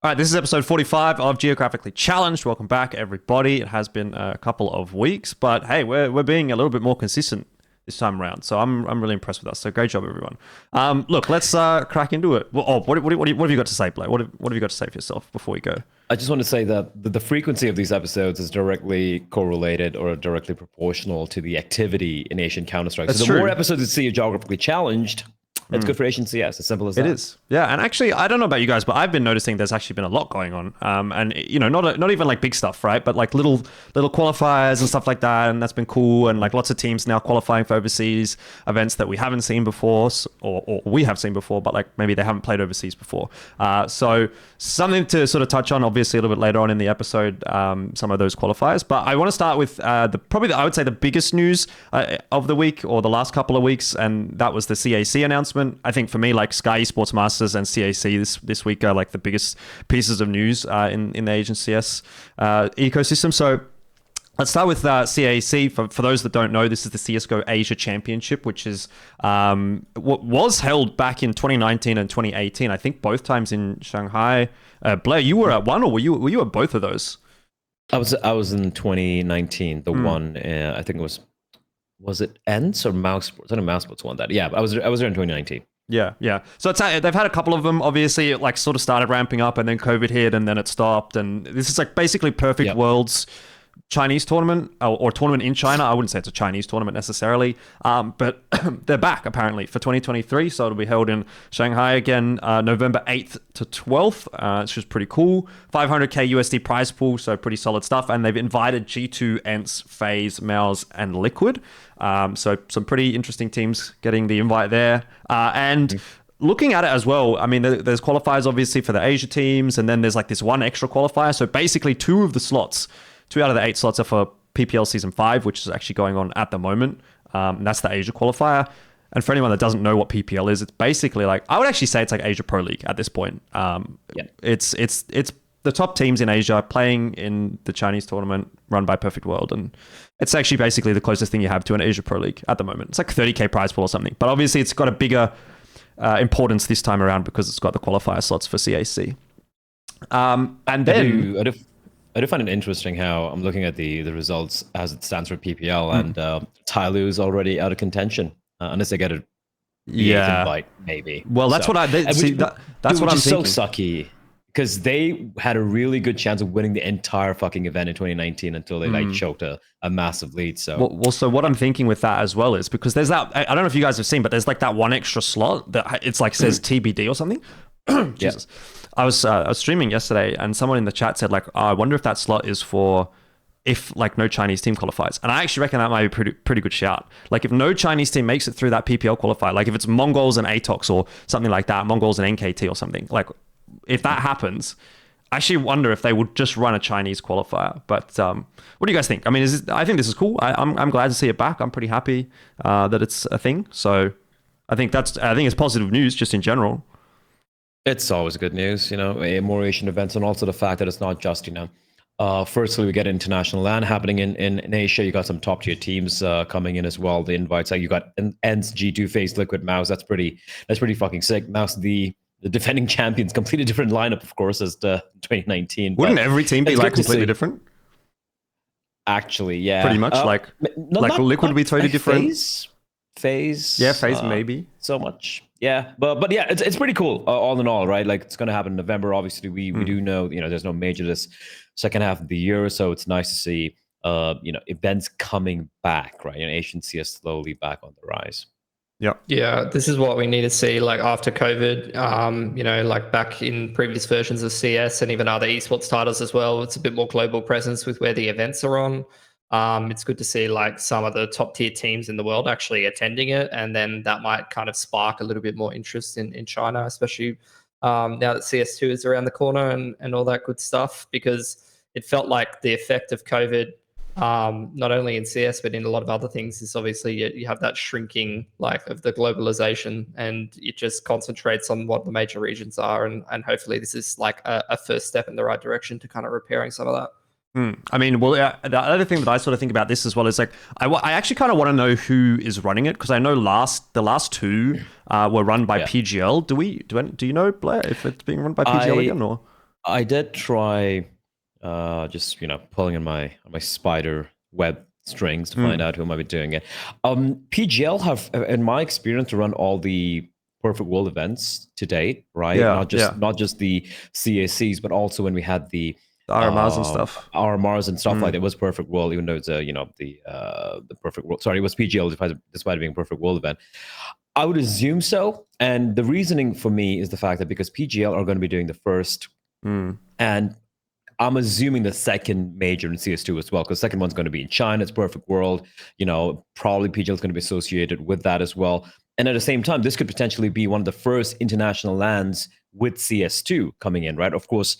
All right, this is episode 45 of Geographically Challenged. Welcome back, everybody. It has been a couple of weeks, but hey, we're being a little bit more consistent this time around. So I'm really impressed with us. So great job, everyone. Look, let's crack into it. Well, what have you got to say, Bleh? What have you got to say for yourself before we go? I just want to say that the frequency of these episodes is directly correlated or directly proportional to the activity in Asian Counter-Strike. That's So the true. more episodes you see you Geographically Challenged, it's good for Asian CS. As simple as that. It is, yeah. And actually, I don't know about you guys, but I've been noticing there's actually been a lot going on. And you know, not even like big stuff, right? But like little qualifiers and stuff like that, and that's been cool. And like lots of teams now qualifying for overseas events that we haven't seen before, or we have seen before, but like maybe they haven't played overseas before. So something to sort of touch on, obviously a little bit later on in the episode, some of those qualifiers. But I want to start with I would say the biggest news of the week or the last couple of weeks, and that was the CAC announcement. I think for me, like Skyesports Masters and CAC this week are like the biggest pieces of news in the Asian CS ecosystem. So let's start with CAC. For those that don't know, this is the CSGO Asia Championship, which is what was held back in 2019 and 2018. I think both times in Shanghai. Bleh, you were at one, or were you at both of those? I was in 2019. The one I think it was it ENCE or Mousesports? I don't know, Mousesports won that. Yeah, I was there in 2019. Yeah. So they've had a couple of them. Obviously, it like sort of started ramping up, and then COVID hit, and then it stopped. And this is like basically perfect worlds Chinese tournament or tournament in China. I wouldn't say it's a Chinese tournament necessarily, but they're back apparently for 2023. So it'll be held in Shanghai again, November 8th to 12th. It's just pretty cool. 500k USD prize pool, so pretty solid stuff. And they've invited G2, ENCE, FaZe, Mouse, and Liquid. So some pretty interesting teams getting the invite there. Looking at it as well, I mean, there's qualifiers obviously for the Asia teams, and then there's like this one extra qualifier. So basically 2 out of the 8 slots are for PPL Season 5, which is actually going on at the moment. And that's the Asia qualifier. And for anyone that doesn't know what PPL is, it's basically like, I would actually say it's like Asia Pro League at this point. It's the top teams in Asia playing in the Chinese tournament run by Perfect World. And it's actually basically the closest thing you have to an Asia Pro League at the moment. It's like 30k prize pool or something. But obviously it's got a bigger importance this time around because it's got the qualifier slots for CAC. And then... I do find it interesting how I'm looking at the results as it stands for PPL, and Tyloo is already out of contention unless they get a B8 invite, maybe. Well, that's what I'm thinking. So sucky because they had a really good chance of winning the entire fucking event in 2019 until they like choked a massive lead. So so what I'm thinking with that as well is because there's that. I don't know if you guys have seen, but there's like that one extra slot that it's like says TBD or something. Jesus. Yeah. I was streaming yesterday, and someone in the chat said like, oh, I wonder if that slot is for if like no Chinese team qualifies. And I actually reckon that might be pretty good shout. Like if no Chinese team makes it through that PPL qualifier, like if it's Mongolz and Atox or something like that, Mongolz and NKT or something, like if that happens, I actually wonder if they would just run a Chinese qualifier. But what do you guys think? I mean, I think this is cool. I'm glad to see it back. I'm pretty happy that it's a thing. So I think it's positive news just in general. It's always good news, you know, more Asian events, and also the fact that it's not just, you know, firstly, we get international LAN happening in Asia. You got some top tier teams coming in as well. The invites, like you got ENCE, G2, FaZe, Liquid, Mouse. That's pretty fucking sick. Mouse, the defending champions, completely different lineup, of course, as the 2019. Wouldn't every team be like completely different? Actually, yeah, pretty much Liquid would be totally different. FaZe, yeah, FaZe maybe so much, yeah, but yeah, it's pretty cool all in all, right? Like it's gonna happen in November. Obviously, we do know, you know, there's no major this second half of the year, so it's nice to see you know, events coming back, right? You know, Asian CS slowly back on the rise. Yeah, this is what we need to see, like after COVID, you know, like back in previous versions of CS and even other esports titles as well. It's a bit more global presence with where the events are on. It's good to see like some of the top tier teams in the world actually attending it, and then that might kind of spark a little bit more interest in China, especially now that CS2 is around the corner and all that good stuff, because it felt like the effect of COVID, not only in CS but in a lot of other things, is obviously you have that shrinking like of the globalization, and it just concentrates on what the major regions are, and hopefully this is like a first step in the right direction to kind of repairing some of that. I mean, well, the other thing that I sort of think about this as well is like, I actually kind of want to know who is running it, because I know the last 2 were run by PGL. Do you know, Blair, if it's being run by PGL again or? I did try just pulling on my spider web strings to find out who might be doing it. PGL have, in my experience, run all the Perfect World events to date, right? Yeah, not just the CACs, but also when we had the RMRs and stuff. RMRs and stuff like that. It was Perfect World, even though it's the Perfect World. Sorry, it was PGL despite it being a Perfect World event. I would assume so, and the reasoning for me is the fact that because PGL are going to be doing the first, and I'm assuming the second major in CS2 as well, because the second one's going to be in China. It's Perfect World. Probably PGL is going to be associated with that as well. And at the same time, this could potentially be one of the first international lands with CS2 coming in, right? Of course,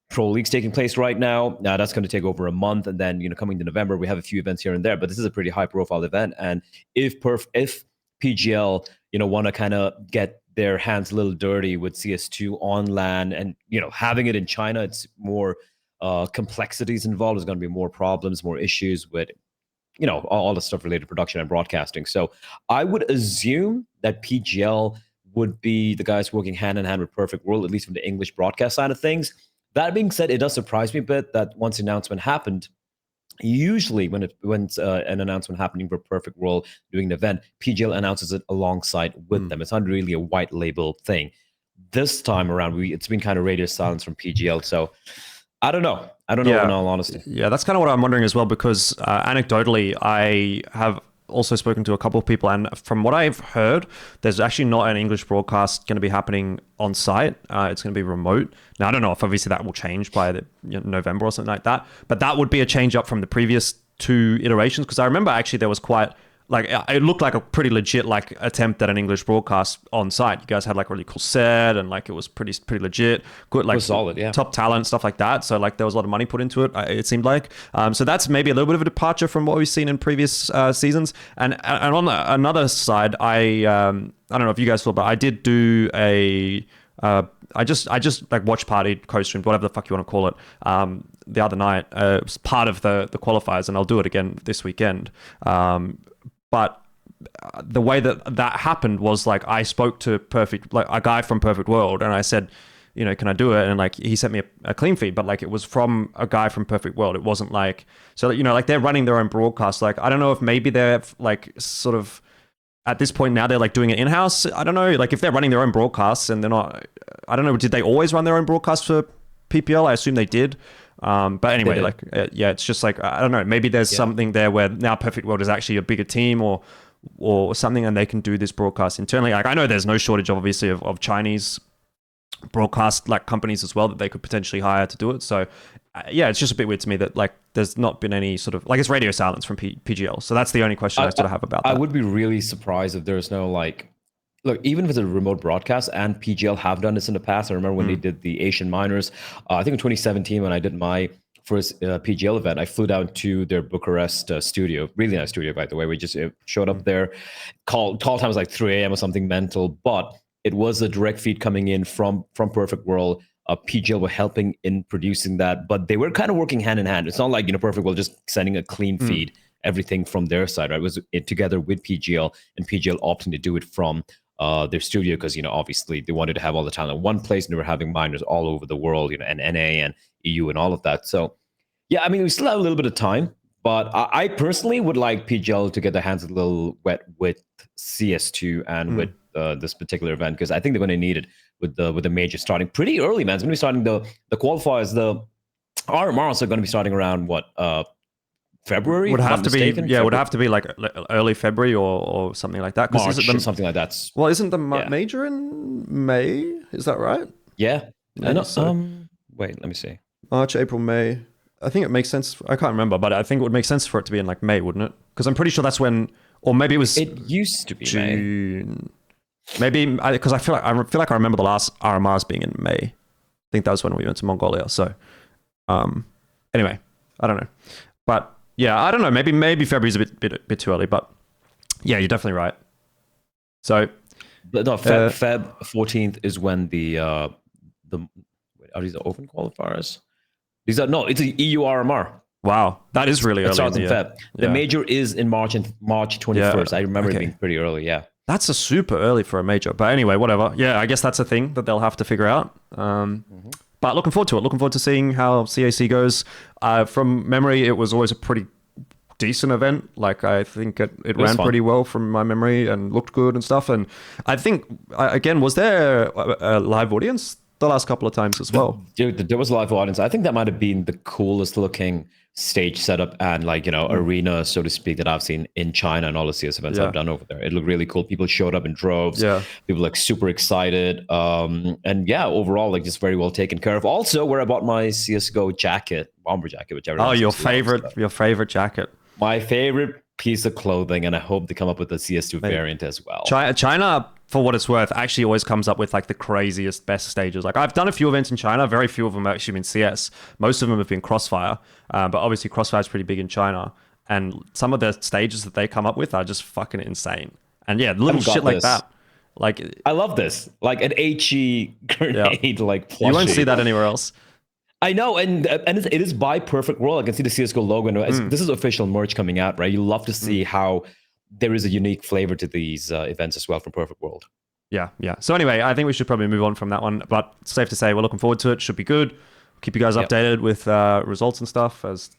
Pro League's taking place right now. Now that's going to take over a month, and then coming to November, we have a few events here and there. But this is a pretty high-profile event, and if PGL want to kind of get their hands a little dirty with CS2 on LAN, and having it in China, it's more complexities involved. There's going to be more problems, more issues with all the stuff related to production and broadcasting. So I would assume that PGL would be the guys working hand in hand with Perfect World, at least from the English broadcast side of things. That being said, it does surprise me a bit that once the announcement happened, usually when an announcement happening for Perfect World doing an event, PGL announces it alongside with them. It's not really a white label thing. This time around, it's been kind of radio silence from PGL. So I don't know. In all honesty. Yeah, that's kind of what I'm wondering as well, because anecdotally, I have also spoken to a couple of people, and from what I've heard, there's actually not an English broadcast going to be happening on site. It's going to be remote. Now, I don't know if obviously that will change by November or something like that, but that would be a change up from the previous 2 iterations, because I remember actually there was quite... it looked like a pretty legit attempt at an English broadcast on site. You guys had a really cool set, and it was pretty legit, good, it was solid, yeah. Top talent, stuff like that. So there was a lot of money put into it. It seemed like. So that's maybe a little bit of a departure from what we've seen in previous seasons. And on another side, I don't know if you guys feel, but I did do a. I just watch party, co-streamed, whatever the fuck you want to call it, the other night. It was part of the qualifiers, and I'll do it again this weekend. But the way that happened was I spoke to a guy from Perfect World, and I said, can I do it? And he sent me a clean feed, but it was from a guy from Perfect World. It wasn't they're running their own broadcast. I don't know if maybe they're sort of at this point now they're doing it in-house. I don't know, if they're running their own broadcasts and they're not, I don't know, did they always run their own broadcasts for PPL? I assume they did. But anyway, it's just I don't know, maybe there's something there where now Perfect World is actually a bigger team or something, and they can do this broadcast internally. I know there's no shortage obviously of Chinese broadcast companies as well that they could potentially hire to do it. So it's just a bit weird to me that there's not been any sort of it's radio silence from PGL. So that's the only question I sort of have about that. I would be really surprised if there's no look, even if it's a remote broadcast, and PGL have done this in the past. I remember when they did the Asian Minors, I think in 2017 when I did my first PGL event, I flew down to their Bucharest studio. Really nice studio, by the way. We just showed up there. Call time was 3 a.m. or something mental, but it was a direct feed coming in from Perfect World. PGL were helping in producing that, but they were kind of working hand in hand. It's not like Perfect World just sending a clean feed, everything from their side, right? It was together with PGL, and PGL opting to do it from their studio because obviously they wanted to have all the talent in one place, and they were having minors all over the world, and NA and EU and all of that. So yeah, I mean, we still have a little bit of time, but I personally would like PGL to get their hands a little wet with CS2 and with this particular event, because I think they're going to need it with the major starting pretty early, man. It's going to be starting the qualifiers. The RMRs are going to be starting around February? Would have to be, would have to be early February or something like that. March or something like that. Well, isn't the major in May? Is that right? Yeah. Wait, let me see. March, April, May. I think it makes sense. I can't remember, but I think it would make sense for it to be in May, wouldn't it? Because I'm pretty sure that's when, or maybe it was. It used to be June. May. Maybe because I feel like I remember the last RMRs being in May. I think that was when we went to Mongolia. So, anyway, I don't know, but yeah, I don't know. Maybe February's a bit too early, but yeah, you're definitely right. So, but no, Feb 14th is when the are these the open qualifiers? These are it's the EU RMR. Wow, that is really early. It starts in Feb. The major is in March 21st. I remember it being pretty early. Yeah. That's a super early for a major. But anyway, whatever. Yeah, I guess that's a thing that they'll have to figure out. But But looking forward to it. Looking forward to seeing how CAC goes. From memory, it was always a pretty decent event. Like, I think it ran pretty well from my memory and looked good and stuff. And I think, again, was there a live audience the last couple of times as well? Dude, there was a live audience. I think that might have been the coolest looking stage setup and arena, so to speak, that I've seen in China and all the CS events I've done over there. It looked really cool. People showed up in droves. People like super excited. And yeah, overall, like just very well taken care of. Also, where I bought my CSGO jacket, bomber jacket, whichever. Oh, your favorite jacket. My favorite piece of clothing, and I hope they come up with a CS2 variant as well. China, for what it's worth, actually always comes up with like the craziest, best stages. Like I've done a few events in China. Very few of them have actually been CS. Most of them have been Crossfire. But obviously Crossfire is pretty big in China. And some of the stages that they come up with are just fucking insane. And yeah, little shit like that. Like I love this. Like an HE grenade, like plushie. You won't see that anywhere else. I know, and it is by Perfect World. I can see the CSGO logo. And this is official merch coming out, right? You love to see how there is a unique flavor to these events as well from Perfect World. Yeah. So anyway, I think we should probably move on from that one. But it's safe to say we're looking forward to it. Should be good. Keep you guys updated with results and stuff as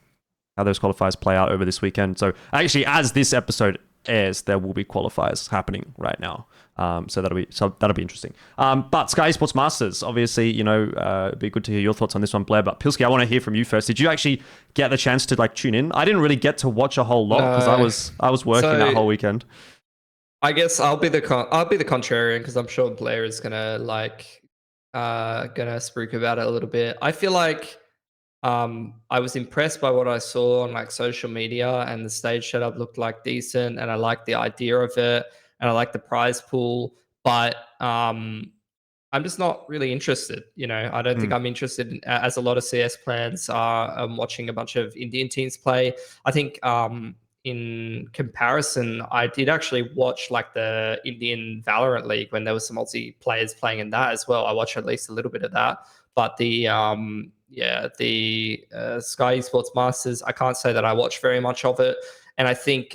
how those qualifiers play out over this weekend. So actually, as this episode airs, there will be qualifiers happening right now. So that'll be interesting. But Skyesports Masters, obviously, it'd be good to hear your thoughts on this one, Blair. But Pilski, I want to hear from you first. Did you actually get the chance to like tune in? I didn't really get to watch a whole lot because I was working that whole weekend. I guess I'll be the contrarian because I'm sure Blair is gonna spruik about it a little bit. I feel like I was impressed by what I saw on like social media, and the stage setup looked like decent, and I liked the idea of it, and I like the prize pool, but I'm just not really interested. I don't think I'm interested in, as a lot of CS plans are, watching a bunch of Indian teams play. I think in comparison, I did actually watch like the Indian Valorant League when there was some Aussie players playing in that as well. I watched at least a little bit of that, but the Skyesports Masters, I can't say that I watched very much of it. And I think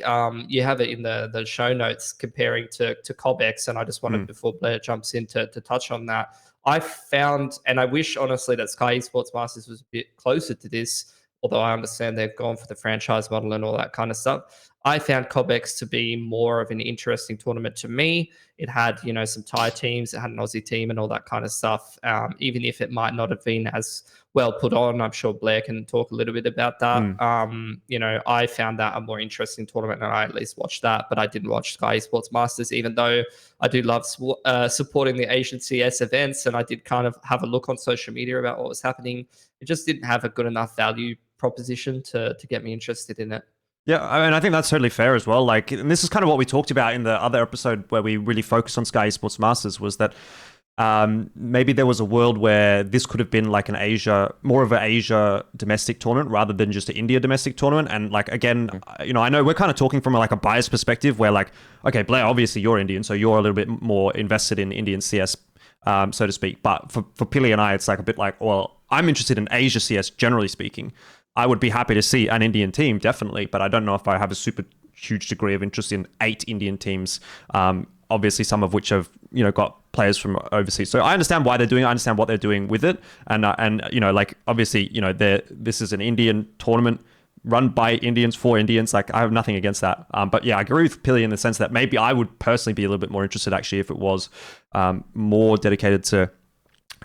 you have it in the show notes comparing to Cobex, and I just wanted, before Blair jumps in, to touch on that. I found, and I wish honestly that Skyesports Masters was a bit closer to this, although I understand they've gone for the franchise model and all that kind of stuff. I found Cobex to be more of an interesting tournament to me. It had, some Thai teams, it had an Aussie team and all that kind of stuff. Even if it might not have been as well put on, I'm sure Blair can talk a little bit about that. I found that a more interesting tournament, and I at least watched that, but I didn't watch Skyesports Masters, even though I do love supporting the Asian CS events, and I did kind of have a look on social media about what was happening. It just didn't have a good enough value proposition to get me interested in it. Yeah, I mean, I think that's totally fair as well. Like, and this is kind of what we talked about in the other episode where we really focused on Skyesports Masters, was that maybe there was a world where this could have been like more of an Asia domestic tournament rather than just an India domestic tournament. And like, again, I know we're kind of talking from like a biased perspective where like, okay, Blair, obviously you're Indian, so you're a little bit more invested in Indian CS, so to speak. But for Pili and I, it's like a bit like, well, I'm interested in Asia CS, generally speaking. I would be happy to see an Indian team, definitely, but I don't know if I have a super huge degree of interest in 8 Indian teams, obviously some of which have, got players from overseas. So I understand why they're doing it, I understand what they're doing with it, and like, obviously, this is an Indian tournament run by Indians for Indians. Like, I have nothing against that. But yeah, I agree with Pili in the sense that maybe I would personally be a little bit more interested, actually, if it was more dedicated to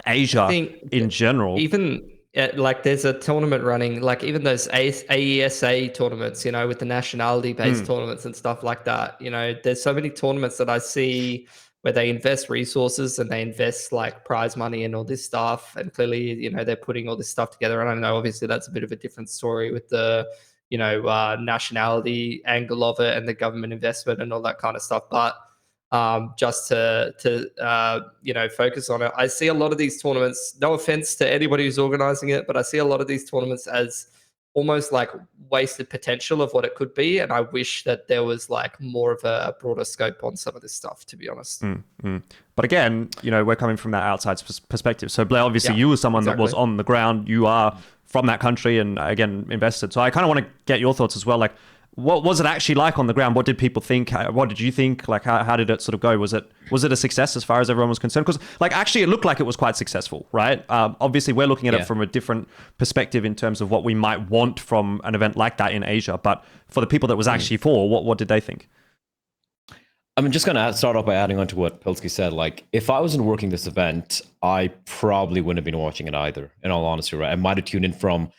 Asia in general. Even like there's a tournament running, like even those AESA tournaments, with the nationality-based tournaments and stuff like that. There's so many tournaments that I see where they invest resources and they invest like prize money and all this stuff. And clearly, they're putting all this stuff together. And I know obviously that's a bit of a different story with the, nationality angle of it and the government investment and all that kind of stuff. But just to focus on it, I see a lot of these tournaments, no offense to anybody who's organizing it, but I see a lot of these tournaments as almost like wasted potential of what it could be. And I wish that there was like more of a broader scope on some of this stuff, to be honest. But again, we're coming from that outside perspective. So Blair, obviously you were someone that was on the ground. You are from that country and again, invested. So I kind of want to get your thoughts as well. Like, what was it actually like on the ground? What did people think? What did you think? Like, how did it sort of go? Was it a success as far as everyone was concerned? Because like actually it looked like it was quite successful, right? Obviously we're looking at it from a different perspective in terms of what we might want from an event like that in Asia. But for the people that was actually for, what did they think? I'm just going to start off by adding on to what Pilski said. Like, if I wasn't working this event, I probably wouldn't have been watching it either, in all honesty, right? I might have tuned in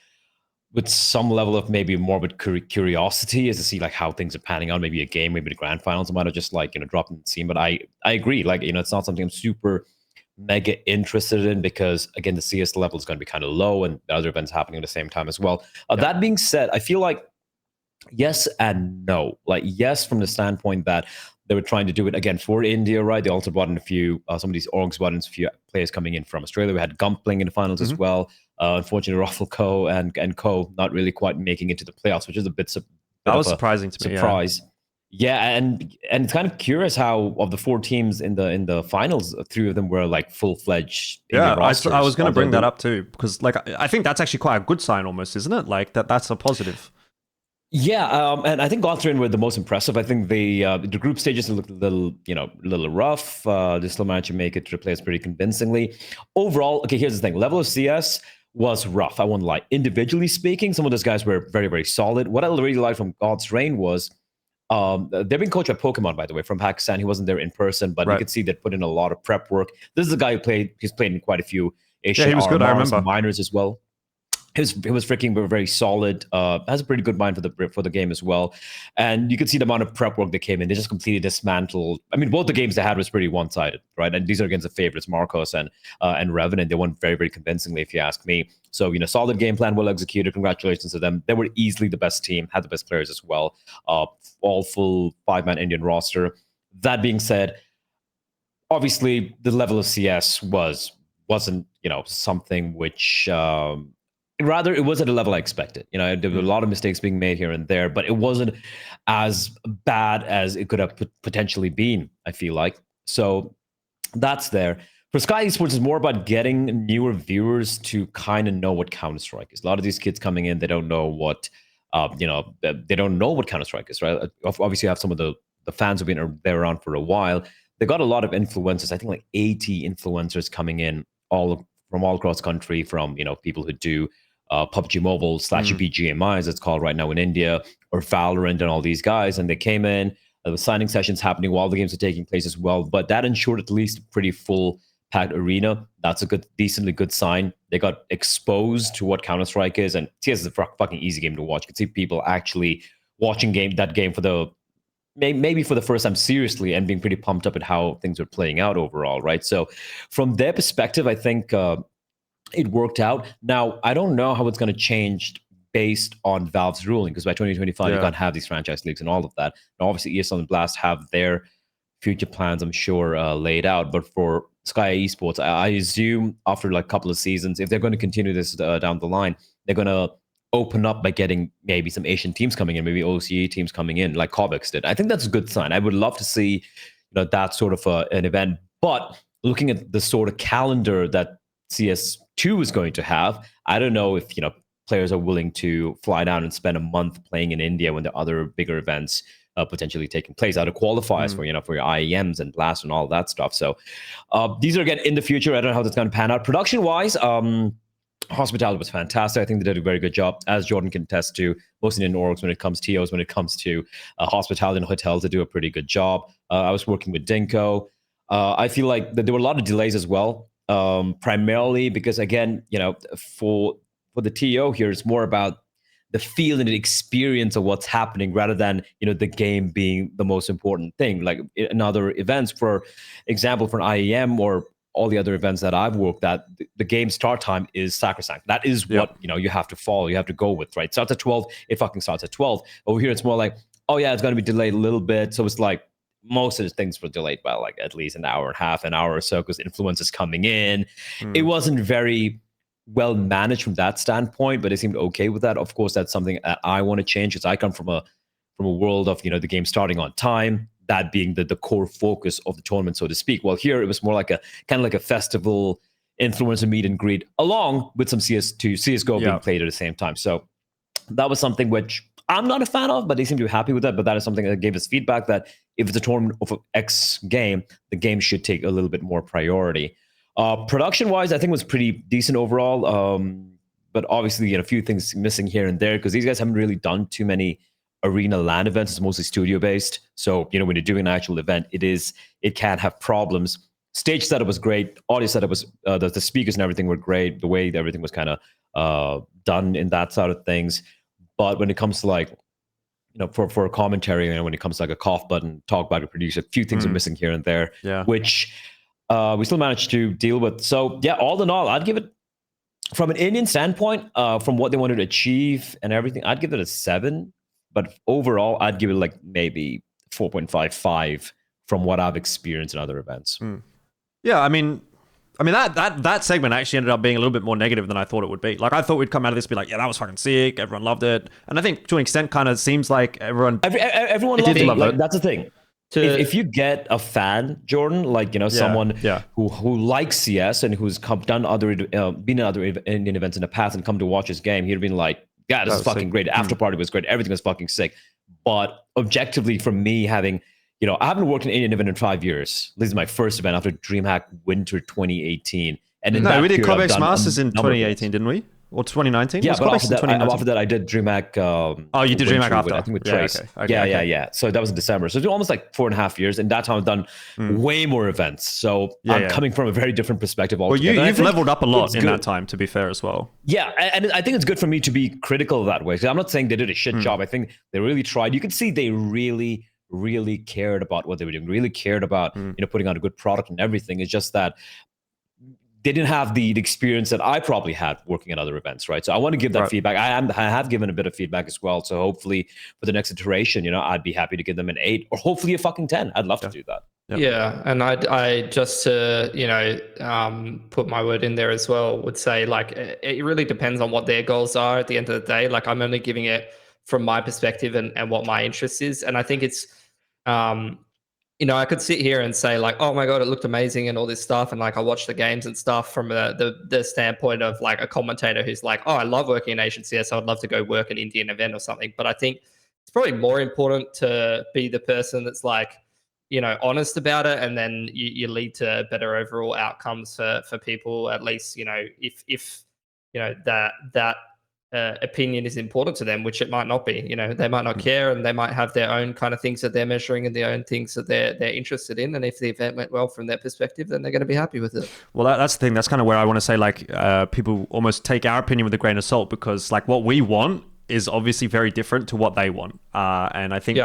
with some level of maybe morbid curiosity as to see like how things are panning out, maybe a game, maybe the grand finals. I might have just like, dropped in the scene. But I agree, like, it's not something I'm super mega interested in because, again, the CS level is going to be kind of low and the other events happening at the same time as well. That being said, I feel like yes and no. Like, yes, from the standpoint that they were trying to do it again for India, right? They also brought in a few, some of these orgs brought in a few players coming in from Australia. We had Gump playing in the finals as well. Unfortunately, Ruffle Co and Co not really quite making it to the playoffs, which is a bit that was surprising to me. Surprise. Yeah, and it's kind of curious how of the 4 teams in the finals, 3 of them were like full-fledged. Yeah, I was going to bring that up too, because like I think that's actually quite a good sign, almost, isn't it? Like that's a positive. Yeah, and I think Gothrin were the most impressive. I think the group stages looked a little rough. They still managed to make it to the playoffs pretty convincingly. Overall, okay, here's the thing: level of CS was rough. I won't lie. Individually speaking, some of those guys were very, very solid. What I really liked from God's Reign was they've been coached by Pokemon, by the way, from Pakistan. He wasn't there in person, but you could see they put in a lot of prep work. This is a guy he's played in quite a few Asian he was good, I remember. minors as well. He was freaking very solid. Has a pretty good mind for the game as well, and you could see the amount of prep work that came in. They just completely dismantled. I mean, both the games they had was pretty one-sided, right? And these are against the favorites, Marcos and Revenant. They won very, very convincingly, if you ask me. So solid game plan, well executed. Congratulations to them. They were easily the best team, had the best players as well. All full 5-man Indian roster. That being said, obviously the level of CS wasn't something which. Rather, it was at a level I expected. There were a lot of mistakes being made here and there, but it wasn't as bad as it could have potentially been, I feel like. So that's there. For Skyesports, it's more about getting newer viewers to kind of know what Counter-Strike is. A lot of these kids coming in, they don't know what, they don't know what Counter-Strike is, right? Obviously, you have some of the fans who've been there around for a while. They got a lot of influencers. I think like 80 influencers coming in from all across the country, from people who do PUBG Mobile / BGMI, as it's called right now in India, or Valorant, and all these guys. And they came in. There was signing sessions happening while the games were taking place as well. But that ensured at least a pretty full packed arena. That's a decently good sign. They got exposed to what Counter-Strike is, and CS is a fucking easy game to watch. You can see people actually watching that game for maybe for the first time seriously, and being pretty pumped up at how things are playing out overall, right? So from their perspective, I think it worked out. Now, I don't know how it's going to change based on Valve's ruling, because by 2025, you can't have these franchise leagues and all of that. And obviously, ESL and Blast have their future plans, I'm sure, laid out. But for Skyesports, I assume after like a couple of seasons, if they're going to continue this down the line, they're going to open up by getting maybe some Asian teams coming in, maybe OCE teams coming in, like Cobex did. I think that's a good sign. I would love to see that sort of an event. But looking at the sort of calendar that CS2 is going to have, I don't know if players are willing to fly down and spend a month playing in India when there are other bigger events potentially taking place, out of qualifiers for your IEMs and Blast and all that stuff. So these are, again, in the future. I don't know how that's going to pan out. Production wise, Hospitality was fantastic. I think they did a very good job, as Jordan can attest to. Most Indian orgs, when it comes to TOs, when it comes to hospitality and hotels, they do a pretty good job. I was working with Dinko. I feel like there were a lot of delays as well, primarily because, again, for the TO here, it's more about the feel and the experience of what's happening rather than the game being the most important thing. Like in other events, for example, for an IEM or all the other events that I've worked at, the game start time is sacrosanct. That is what you have to follow, you have to go with, right? Starts at 12, it fucking starts at 12. Over here, it's more like, oh yeah, it's going to be delayed a little bit. So it's like most of the things were delayed by like at least an hour and a half, an hour or so, because influencers coming in. It wasn't very well managed from that standpoint, but it seemed okay with that. Of course, that's something that I want to change, because I come from a world of the game starting on time, that being the core focus of the tournament, so to speak. Well, here it was more like a kind of like a festival influencer meet and greet, along with some CSGO being played at the same time. So that was something which I'm not a fan of, but they seem to be happy with that. But that is something that gave us feedback that if it's a tournament of X game, the game should take a little bit more priority. Production-wise, I think it was pretty decent overall. But obviously, a few things missing here and there because these guys haven't really done too many arena LAN events. It's mostly studio-based. So, when you're doing an actual event, it can have problems. Stage setup was great. Audio setup was, the speakers and everything were great. The way everything was kind of done in that side of things. But when it comes to like, for a commentary, when it comes to like a cough button, talk about a producer, a few things are missing here and there, which we still managed to deal with. So yeah, all in all, I'd give it, from an Indian standpoint, from what they wanted to achieve and everything, I'd give it a 7. But overall, I'd give it like maybe 4.55 from what I've experienced in other events. Yeah, I mean that segment actually ended up being a little bit more negative than I thought it would be. Like I thought we'd come out of this and be like, yeah, that was fucking sick. Everyone loved it, and I think to an extent, kind of seems like everyone loved it. Like, that's the thing. If you get a fan, Jordan, like someone who likes CS and who's done been in other Indian events in the past and come to watch his game, he'd been like, yeah, this is fucking great. After party was great. Everything was fucking sick. But objectively, from me having, I haven't worked in an Indian event in 5 years. This is my first event after DreamHack Winter 2018. And we did Skyesports Masters in 2018, didn't we? Or 2019? Yeah, but after that, I did DreamHack. You did DreamHack after? I think with Trace. Yeah. So that was in December. So it's almost like 4.5 years. And that time I've done way more events. So I'm coming from a very different perspective altogether. Well, you've leveled up a lot in that time, to be fair, as well. Yeah, and I think it's good for me to be critical that way. So I'm not saying they did a shit job. I think they really tried. You could see they really cared about what they were doing, really cared about putting out a good product and everything. It's just that they didn't have the experience that I probably had working at other events, right? So I want to give that feedback. I have given a bit of feedback as well. So hopefully for the next iteration, I'd be happy to give them an 8 or hopefully a fucking 10. I'd love to do that. Yeah, and I just to put my word in there as well, would say like it really depends on what their goals are at the end of the day. Like I'm only giving it from my perspective and what my interest is, and I think it's I could sit here and say like, oh my God, it looked amazing and all this stuff. And like, I watched the games and stuff from the standpoint of like a commentator who's like, oh, I love working in Asian CS. I would love to go work an Indian event or something. But I think it's probably more important to be the person that's like, honest about it. And then you lead to better overall outcomes for people, at least, if that opinion is important to them, which it might not be. They might not care, and they might have their own kind of things that they're measuring and their own things that they're interested in. And if the event went well from their perspective, then they're going to be happy with it. Well, that's the thing. That's kind of where I want to say, like, people almost take our opinion with a grain of salt, because like what we want is obviously very different to what they want. And I think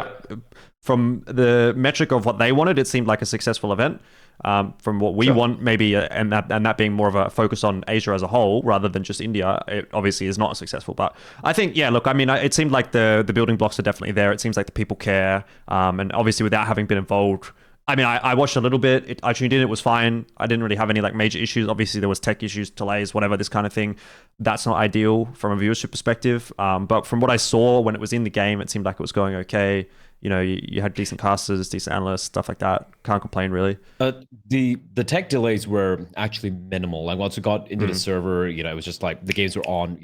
from the metric of what they wanted, it seemed like a successful event. From what we want, maybe, and that being more of a focus on Asia as a whole rather than just India, it obviously is not successful. But I think, look, I mean, it seemed like the building blocks are definitely there. It seems like the people care, and obviously without having been involved, I mean, I watched a little bit. I tuned in. It was fine. I didn't really have any like major issues. Obviously, there was tech issues, delays, whatever, this kind of thing. That's not ideal from a viewership perspective. But from what I saw when it was in the game, it seemed like it was going okay. You had decent casters, decent analysts, stuff like that. Can't complain, really. The tech delays were actually minimal. Like once we got into the server, it was just like the games were on,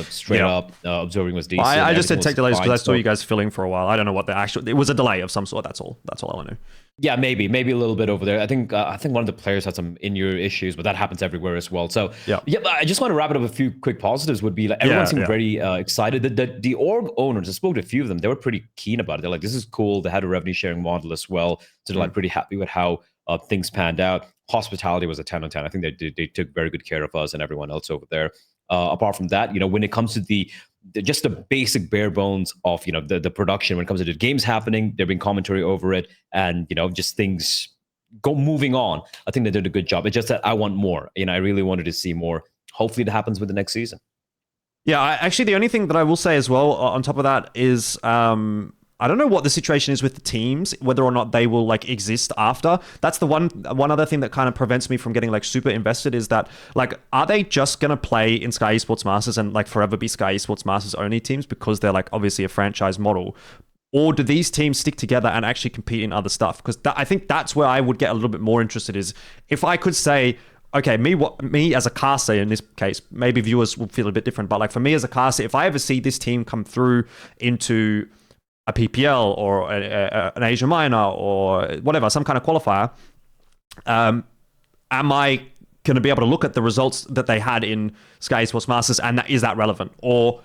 straight up. Observing was decent. I just said tech delays because I saw you guys filling for a while. I don't know what it was a delay of some sort. That's all I know. Yeah, maybe a little bit over there. I think one of the players had some in-ear issues, but that happens everywhere as well. So yeah, I just want to wrap it up. A few quick positives would be like everyone seemed very excited. The org owners, I spoke to a few of them. They were pretty keen about it. They're like, this is cool. They had a revenue sharing model as well, so they're like pretty happy with how things panned out. Hospitality was a 10 on 10. I think they took very good care of us and everyone else over there. Apart from that, when it comes to just the basic bare bones of the production, when it comes to the games happening, there being commentary over it, and just things moving on, I think they did a good job. It's just that I want more. I really wanted to see more. Hopefully that happens with the next season. Yeah, actually the only thing that I will say as well on top of that is I don't know what the situation is with the teams, whether or not they will like exist after. That's the one other thing that kind of prevents me from getting like super invested, is that like, are they just going to play in Skyesports Masters and like forever be Skyesports Masters only teams because they're like obviously a franchise model? Or do these teams stick together and actually compete in other stuff? Because I think that's where I would get a little bit more interested, is if I could say, okay, me as a caster in this case, maybe viewers will feel a bit different, but like for me as a caster, if I ever see this team come through into a PPL or an Asia Minor or whatever, some kind of qualifier, am I going to be able to look at the results that they had in Skyesports Masters, and is that relevant? Or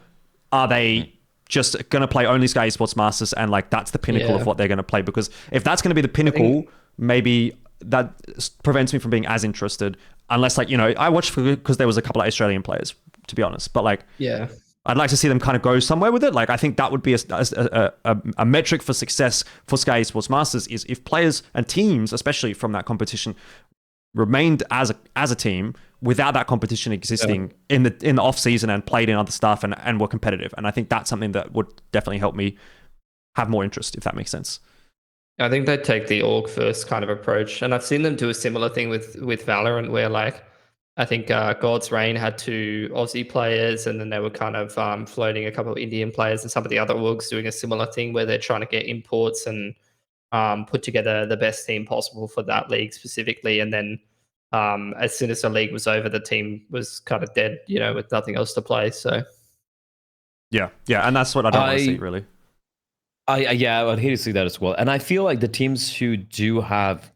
are they just going to play only Skyesports Masters and like that's the pinnacle of what they're going to play? Because if that's going to be the pinnacle, maybe that prevents me from being as interested, unless like, I watched because there was a couple of Australian players, to be honest, but like, I'd like to see them kind of go somewhere with it. Like, I think that would be a metric for success for Skyesports Masters, is if players and teams, especially from that competition, remained as a team without that competition existing in the off season and played in other stuff and were competitive. And I think that's something that would definitely help me have more interest, if that makes sense. I think they take the org first kind of approach, and I've seen them do a similar thing with Valorant, where like I think God's Reign had 2 Aussie players, and then they were kind of floating a couple of Indian players, and some of the other orgs doing a similar thing where they're trying to get imports and put together the best team possible for that league specifically. And then as soon as the league was over, the team was kind of dead, with nothing else to play. So yeah, and that's what I don't want to see, really. I would hate to see that as well. And I feel like the teams who do have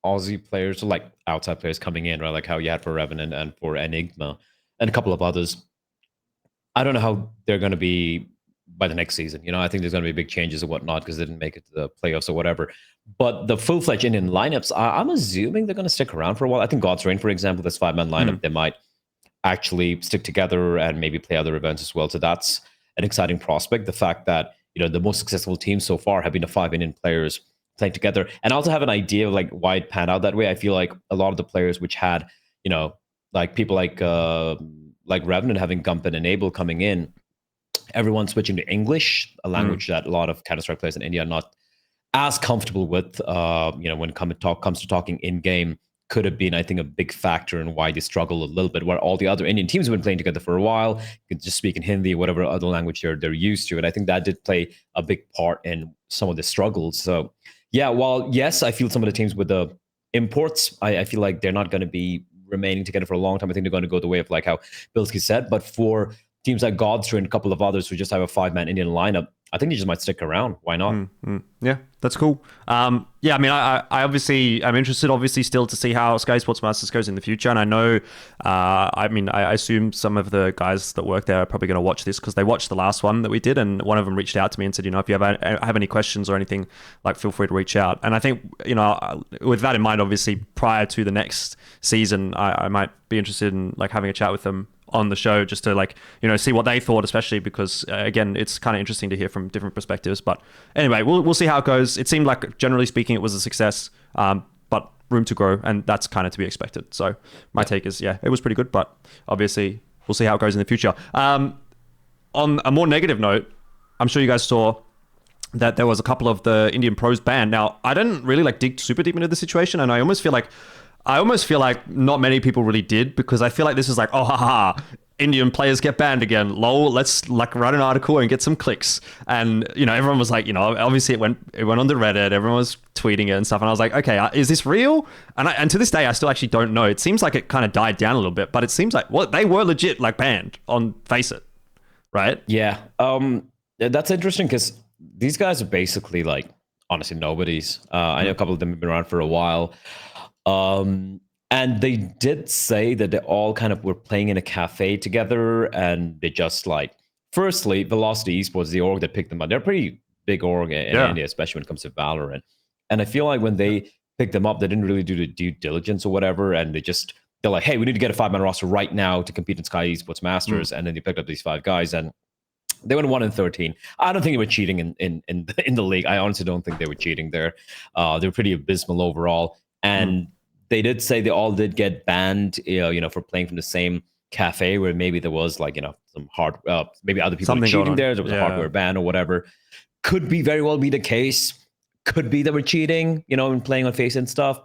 Aussie players, or like outside players coming in, right, like how you had for Revenant and for Enigma and a couple of others, I don't know how they're going to be by the next season. I think there's going to be big changes and whatnot because they didn't make it to the playoffs or whatever. But the full-fledged Indian lineups, I'm assuming they're going to stick around for a while. I think God's Reign, for example, this 5-man lineup, they might actually stick together and maybe play other events as well. So that's an exciting prospect. The fact that the most successful teams so far have been the 5 Indian players playing together. And I also have an idea of like why it panned out that way. I feel like a lot of the players which had, like people like Revenant having Gump and Enable coming in, everyone switching to English, a language that a lot of Counter-Strike players in India are not as comfortable with, when it comes to talking in-game, could have been, I think, a big factor in why they struggle a little bit, where all the other Indian teams have been playing together for a while, could just speak in Hindi, whatever other language they're used to. And I think that did play a big part in some of the struggles. So, yeah, while, yes, I feel some of the teams with the imports, I feel like they're not going to be remaining together for a long time. I think they're going to go the way of like how Pilski said. But for teams like Godster and a couple of others who just have a 5-man Indian lineup, I think they just might stick around. Why not? Yeah, that's cool. Yeah, I mean, I obviously, I'm interested, obviously, still to see how Skyesports Masters goes in the future. And I know, I assume some of the guys that work there are probably going to watch this because they watched the last one that we did. And one of them reached out to me and said, if you have any questions or anything, like, feel free to reach out. And I think, with that in mind, obviously, prior to the next season, I might be interested in like having a chat with them on the show just to like, see what they thought, especially because again, it's kind of interesting to hear from different perspectives. But anyway, we'll see how it goes. It seemed like, generally speaking, it was a success, but room to grow, and that's kind of to be expected. So my take is, it was pretty good, but obviously we'll see how it goes in the future. On a more negative note, I'm sure you guys saw that there was a couple of the Indian pros banned. Now, I didn't really like dig super deep into the situation, and I almost feel like not many people really did, because I feel like this is like, oh, haha, Indian players get banned again. Lol, let's like write an article and get some clicks. And, everyone was like, obviously it went onto Reddit. Everyone was tweeting it and stuff. And I was like, okay, is this real? And to this day, I still actually don't know. It seems like it kind of died down a little bit, but it seems like, they were legit like banned on Face It, right? Yeah. That's interesting because these guys are basically like, honestly, nobodies. I know a couple of them have been around for a while. And they did say that they all kind of were playing in a cafe together, and they just like, firstly, Velocity Esports, the org that picked them up, they're a pretty big org in India, especially when it comes to Valorant. And I feel like when they picked them up, they didn't really do the due diligence or whatever, and they're like, hey, we need to get a 5-man roster right now to compete in Skyesports Masters, and then they picked up these 5 guys, and they went 1-13. I don't think they were cheating in the league. I honestly don't think they were cheating there. They were pretty abysmal overall, and they did say they all did get banned, for playing from the same cafe, where maybe there was like, some hard, maybe other people were cheating there. There was a hardware ban or whatever. Could very well be the case. Could be they were cheating, and playing on Face and stuff.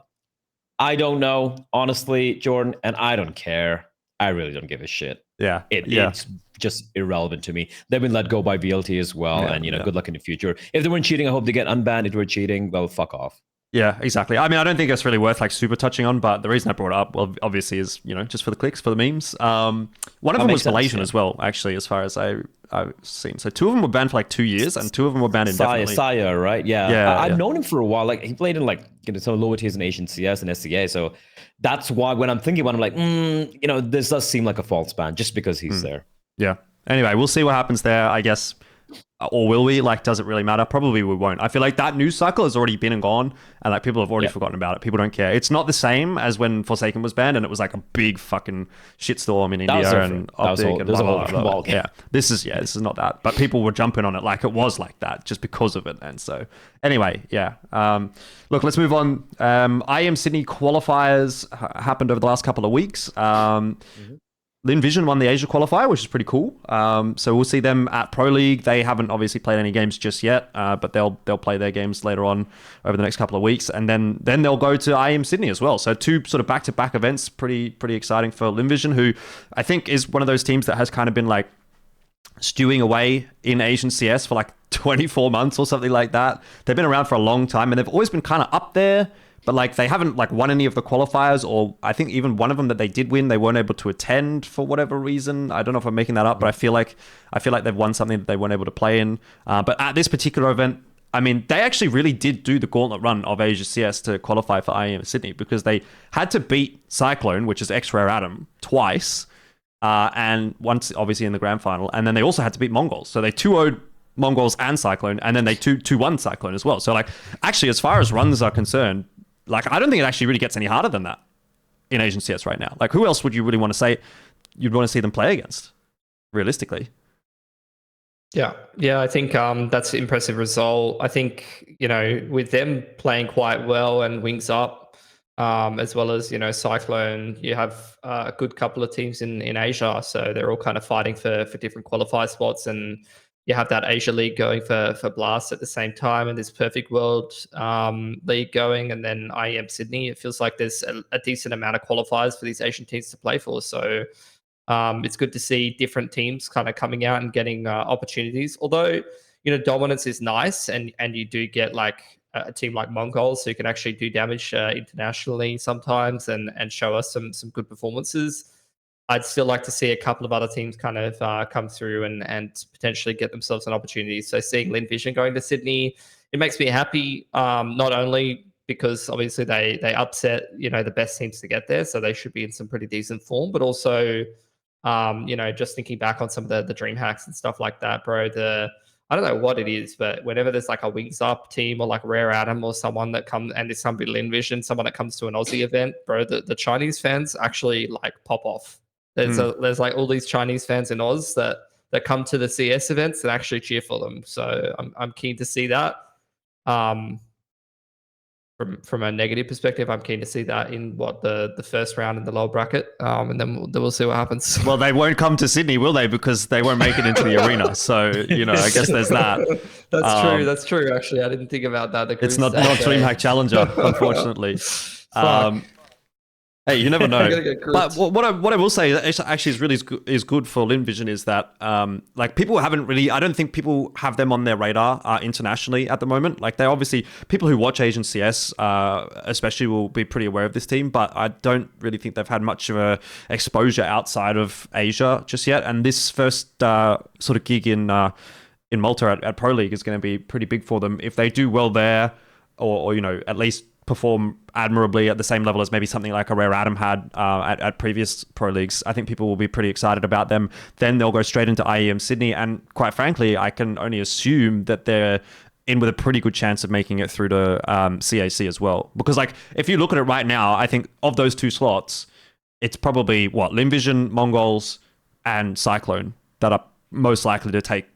I don't know, honestly, Jordan, and I don't care. I really don't give a shit. Yeah. It's just irrelevant to me. They've been let go by VLT as well, and good luck in the future. If they weren't cheating, I hope they get unbanned. If they were cheating, well, fuck off. Yeah, exactly. I mean, I don't think it's really worth like super touching on, but the reason I brought it up, well, obviously, is just for the clicks, for the memes. One of them was Malaysian as well, actually, as far as I've seen. So two of them were banned for like 2 years, and two of them were banned indefinitely. Saya, right? Yeah, Yeah, I've known him for a while. Like he played in like some lower tiers in Asian CS and SCA, so that's why when I'm thinking about him, like, this does seem like a false ban just because he's there. Yeah. Anyway, we'll see what happens there, I guess. Or will we? Like, does it really matter? Probably we won't. I feel like that news cycle has already been and gone, and like people have already forgotten about it. People don't care. It's not the same as when Forsaken was banned, and it was like a big fucking shitstorm in India and Optic and blah, blah, blah, blah. Yeah, this is not that. But people were jumping on it like it was like that just because of it. And so anyway, yeah. Look, let's move on. IEM Sydney qualifiers happened over the last couple of weeks. Lynn Vision won the Asia qualifier, which is pretty cool. So we'll see them at Pro League. They haven't obviously played any games just yet, but they'll play their games later on over the next couple of weeks, and then they'll go to IEM Sydney as well. So two sort of back-to-back events, pretty exciting for Lynn Vision, who I think is one of those teams that has kind of been like stewing away in Asian CS for like 24 months or something like that. They've been around for a long time, and they've always been kind of up there. But like they haven't like won any of the qualifiers, or I think even one of them that they did win, they weren't able to attend for whatever reason. I don't know if I'm making that up, but I feel like they've won something that they weren't able to play in. But at this particular event, I mean, they actually really did do the gauntlet run of Asia CS to qualify for IEM Sydney, because they had to beat Cyclone, which is X-Rare Atom, twice, and once obviously in the grand final, and then they also had to beat Mongolz. So they 2-0'd Mongolz and Cyclone, and then they 2-1 Cyclone as well. So like actually, as far as runs are concerned, like, I don't think it actually really gets any harder than that in Asian CS right now. Like, who else would you really want to say you'd want to see them play against, realistically? Yeah, I think that's an impressive result. I think, with them playing quite well and Wings Up, as well as, Cyclone, you have a good couple of teams in Asia. So they're all kind of fighting for different qualifier spots, and you have that Asia League going for Blast at the same time, and this Perfect World League going, and then IEM Sydney. It feels like there's a decent amount of qualifiers for these Asian teams to play for. So it's good to see different teams kind of coming out and getting opportunities. Although, dominance is nice, and you do get like a team like Mongolz who can actually do damage internationally sometimes and show us some good performances. I'd still like to see a couple of other teams kind of come through and potentially get themselves an opportunity. So seeing Lynn Vision going to Sydney, it makes me happy, not only because obviously they upset, the best teams to get there, so they should be in some pretty decent form, but also, just thinking back on some of the dream hacks and stuff like that, bro, I don't know what it is, but whenever there's like a Wings Up team or like Rare Atom or someone that comes, and there's somebody Lynn Vision, someone that comes to an Aussie event, bro, the Chinese fans actually like pop off. There's like all these Chinese fans in Oz that come to the CS events and actually cheer for them. So I'm keen to see that. From a negative perspective, I'm keen to see that in the first round in the lower bracket, and then we'll see what happens. Well, they won't come to Sydney, will they? Because they won't make it into the arena. So I guess there's that. That's true. That's true. Actually, I didn't think about that. It's not DreamHack Challenger, unfortunately. Hey, you never know. But what I will say actually is really is good for Lynn Vision is that like people haven't really, I don't think people have them on their radar internationally at the moment. Like they obviously, people who watch Asian CS especially will be pretty aware of this team, but I don't really think they've had much of a exposure outside of Asia just yet. And this first sort of gig in Malta at Pro League is going to be pretty big for them. If they do well there, or at least perform admirably at the same level as maybe something like a Rare Atom had at previous Pro Leagues, I think people will be pretty excited about them. Then they'll go straight into IEM Sydney, and quite frankly, I can only assume that they're in with a pretty good chance of making it through to CAC as well. Because like if you look at it right now, I think of those two slots, it's probably Lynn Vision, Mongolz, and Cyclone that are most likely to take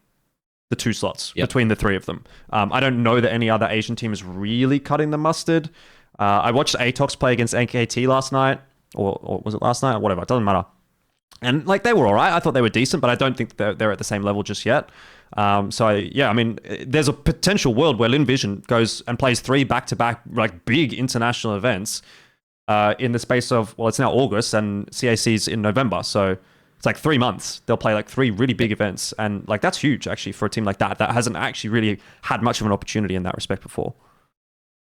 the two slots between the three of them. I don't know that any other Asian team is really cutting the mustard. I watched Atox play against NKT last night, or was it last night? Whatever, it doesn't matter. And like they were all right. I thought they were decent, but I don't think they're at the same level just yet. I mean, there's a potential world where Lynn Vision goes and plays 3 back-to-back like big international events in the space of, it's now August and CAC's in November, so it's like 3 months. They'll play like 3 really big events. And like that's huge actually for a team like that hasn't actually really had much of an opportunity in that respect before.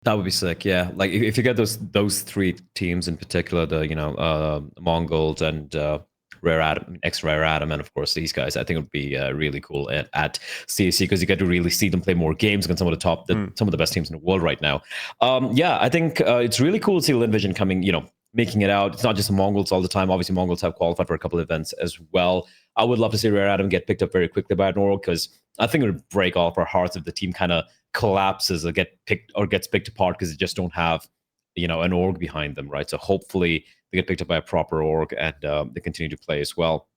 That would be sick. Yeah, like if you get those three teams in particular, the Mongolz and Rare Atom, ex Rare Atom, and of course these guys, I think it would be really cool at CAC because you get to really see them play more games against some of the best teams in the world right now. Yeah, I think it's really cool to see Lynn Vision coming, making it out. It's not just the Mongolz all the time. Obviously, Mongolz have qualified for a couple of events as well. I would love to see Rare Atom get picked up very quickly by an org because I think it would break all of our hearts if the team kind of collapses or gets picked apart because they just don't have an org behind them, right? So hopefully they get picked up by a proper org and they continue to play as well.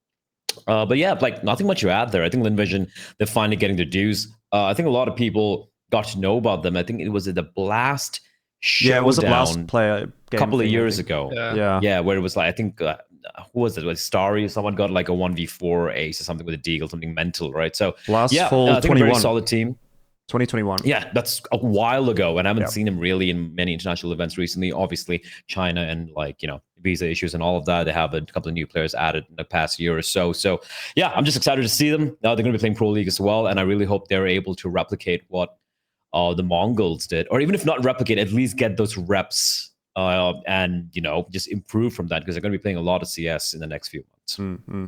But yeah, like nothing much to add there. I think Lynn Vision, they're finally getting their dues. I think a lot of people got to know about them. I think it was the Blast Showdown. Yeah, it was a Blast player a couple of years ago. Yeah, where it was like, I think who was it? Was Starry? Someone got like a 1v4 ace or something with a deagle, something mental, right? So Blast yeah, full I think 21. a very solid team. 2021. Yeah, that's a while ago, and I haven't seen him really in many international events recently. Obviously, China and visa issues and all of that. They have a couple of new players added in the past year or so. So yeah, I'm just excited to see them. They're going to be playing Pro League as well, and I really hope they're able to replicate what the Mongolz did, or even if not replicate, at least get those reps and just improve from that because they're going to be playing a lot of CS in the next few months. Mm-hmm.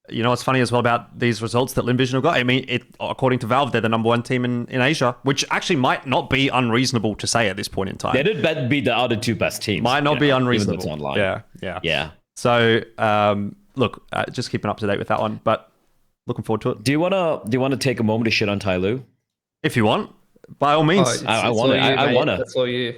You know what's funny as well about these results that Lynn Vision have got? I mean, according to Valve, they're the number one team in Asia, which actually might not be unreasonable to say at this point in time. They did beat the other two best teams. Might not be unreasonable. Even though it's online. Yeah. So, look, just keeping up to date with that one, but looking forward to it. Do you wanna take a moment to shit on Tyloo? If you want, by all means. I want to. I want to. That's all you.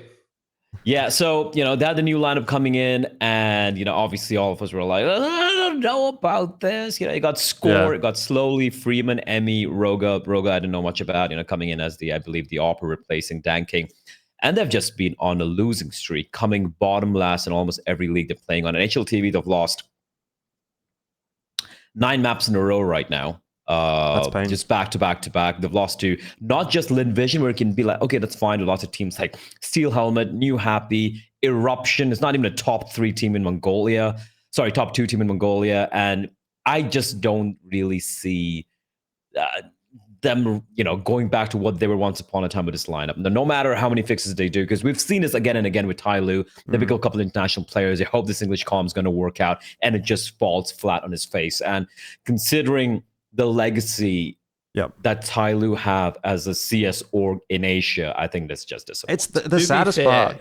Yeah, so they had the new lineup coming in, and obviously all of us were like, I don't know about this. It got Score, it got Slowly, Freeman, Emmy, Roga. I didn't know much about. Coming in as I believe the Opera replacing Dan King, and they've just been on a losing streak, coming bottom last in almost every league they're playing on. And HLTV, they've lost 9 maps in a row right now. That's pain. Just back to back to back. They've lost to not just Lynn Vision, where it can be like, okay, that's fine. With lots of teams like Steel Helmet, New Happy, Eruption. It's not even a top 3 team in Mongolia. Sorry, top 2 team in Mongolia. And I just don't really see them, going back to what they were once upon a time with this lineup. No matter how many fixes they do, because we've seen this again and again with Tyloo. They pick a couple of international players. They hope this English comm is going to work out, and it just falls flat on his face. And considering the legacy that Tyloo have as a CS org in Asia, I think that's just disappointing. It's the saddest part.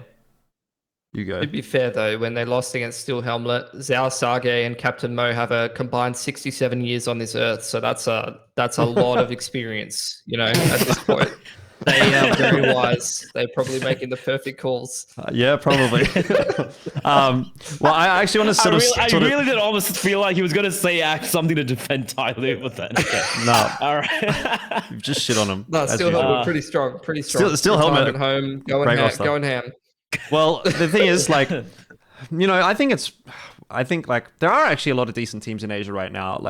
You go. To be fair, though, when they lost against Steel Helmet, Zhao Sage and Captain Mo have a combined 67 years on this earth. So that's a lot of experience, at this point. They are very wise. They're probably making the perfect calls. Yeah, probably. Well, I actually want to I really did almost feel like he was going to say something to defend Tyloo, but then no. All right. You've just shit on him. No, Steel Helmet pretty strong. Still Helmet at home, going ham. Well, the thing is, I think there are actually a lot of decent teams in Asia right now.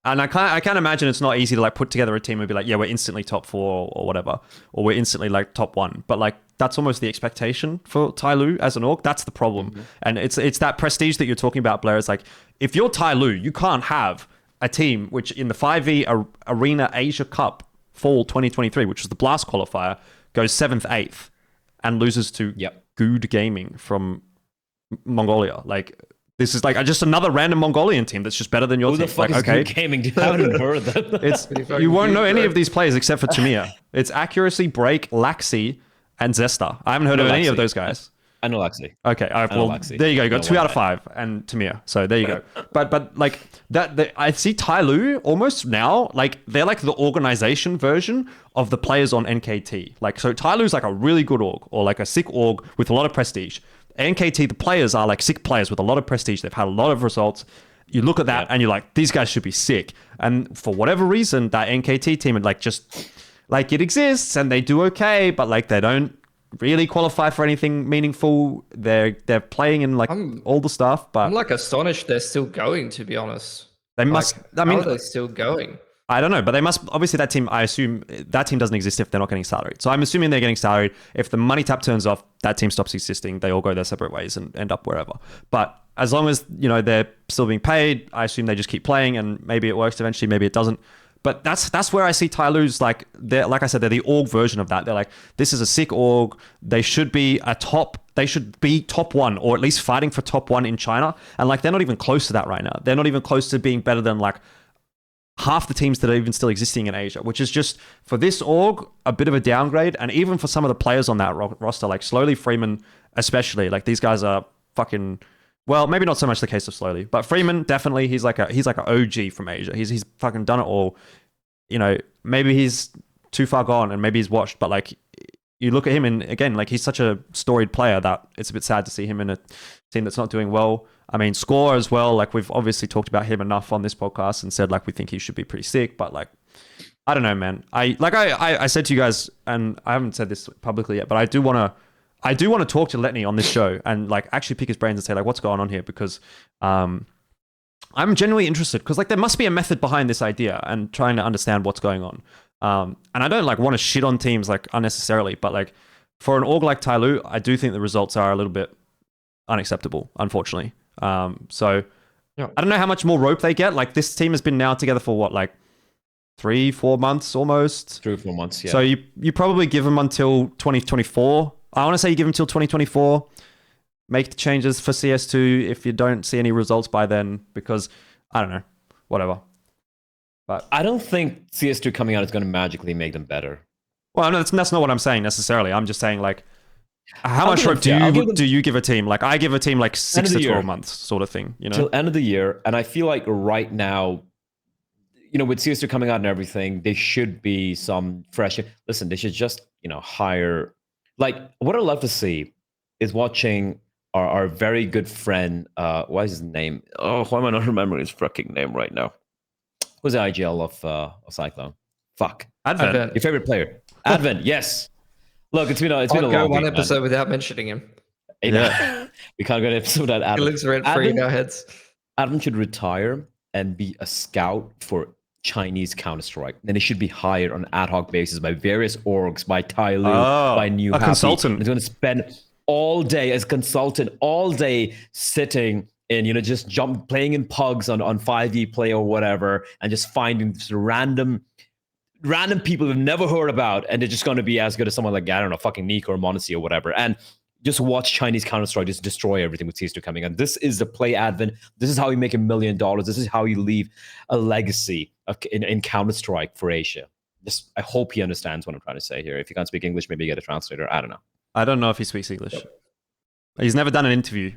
And I can't imagine it's not easy to put together a team and be like, yeah, we're instantly top 4 or whatever, or we're instantly top 1. But that's almost the expectation for Tyloo as an org. That's the problem. Mm-hmm. And it's that prestige that you're talking about, Blair. It's like, if you're Tyloo, you can't have a team which in the 5e Arena Asia Cup Fall 2023, which was the Blast qualifier, goes 7th, 8th, and loses to Good Gaming from Mongolia. This is just another random Mongolian team that's just better than your team. Who the fuck is Good Gaming? I haven't heard of them. You won't know any of these players except for Tamir. It's Accuracy, Break, Laxi, and Zesta. I haven't heard of any of those guys. I know Laxi. Okay, all right, well, there you go. You got 2 out of 5, and Tamir. So there you go. But that, I see Tyloo almost now, they're the organization version of the players on NKT. So Tyloo's a really good org, or a sick org with a lot of prestige. NKT, the players are sick players with a lot of prestige. They've had a lot of results. You look at that and you're like, these guys should be sick. And for whatever reason, that NKT team, it exists and they do okay, but they don't really qualify for anything meaningful. They're playing in all the stuff, but I'm astonished they're still going, to be honest. They must. How are they still going? I don't know, but they must. Obviously, that team, I assume that team doesn't exist if they're not getting salaried. So I'm assuming they're getting salaried. If the money tap turns off, that team stops existing. They all go their separate ways and end up wherever. But as long as they're still being paid, I assume they just keep playing, and maybe it works eventually, maybe it doesn't. But that's where I see Tyloo's like I said, they're the org version of that. They're like, this is a sick org. They should be top one, or at least fighting for top one in China. And like they're not even close to that right now. They're not even close to being better than like half the teams that are even still existing in Asia, which is just for this org a bit of a downgrade. And even for some of the players on that roster, like Slowly, Freeman especially, like these guys are fucking. Well, maybe not so much the case of Slowly, but Freeman definitely he's like an OG from Asia. He's fucking done it all. You know, maybe he's too far gone and maybe he's washed, but like you look at him and again, like he's such a storied player that it's a bit sad to see him in a team that's not doing well. I mean, Score as well. Like we've obviously talked about him enough on this podcast and said like we think he should be pretty sick, but like I don't know, man. I said to you guys, and I haven't said this publicly yet, but I do want to talk to Letney on this show and like actually pick his brains and say like what's going on here, because I'm genuinely interested, because like there must be a method behind this idea and trying to understand what's going on. And I don't like want to shit on teams like unnecessarily, but like for an org like Tyloo, I do think the results are a little bit unacceptable, unfortunately. So yeah. I don't know how much more rope they get. Like this team has been now together for what, like 3-4 months almost? 3 or 4 months, yeah. So you probably give them until 2024. I want to say you give them until 2024. Make the changes for CS2 if you don't see any results by then, because I don't know, whatever. But I don't think CS2 coming out is going to magically make them better. Well, no, that's not what I'm saying necessarily. I'm just saying like, how much rope do you give a team? Like I give a team like 6 to 12 months sort of thing, you know? Till end of the year. And I feel like right now, you know, with CS2 coming out and everything, there should be some fresh. Listen, they should just, you know, hire. Like what I'd love to see is watching our very good friend. What is his name? Oh, why am I not remembering his freaking name right now? Who's the IGL of Cyclone? Fuck. Advent. Your favorite player. Advent, yes. Look, it's been a long go one week, episode man. without mentioning him. Yeah. We can't go an episode without Advent. He looks rent-free in our heads. Advent should retire and be a scout for Chinese Counter-Strike. Then he should be hired on an ad hoc basis by various orgs, by Tyloo, by New a consultant. He's going to spend all day as a consultant, all day sitting in, you know, just playing in pugs on 5e play or whatever, and just finding random people we've never heard about, and they're just going to be as good as someone like, I don't know, fucking Nico or Monacy or whatever. And just watch Chinese Counter-Strike just destroy everything with CS2 coming. And this is the play, Advent. This is how you make $1 million. This is how you leave a legacy in Counter-Strike for Asia. Just, I hope he understands what I'm trying to say here. If you can't speak English, maybe get a translator. I don't know. I don't know if he speaks English. Yep. He's never done an interview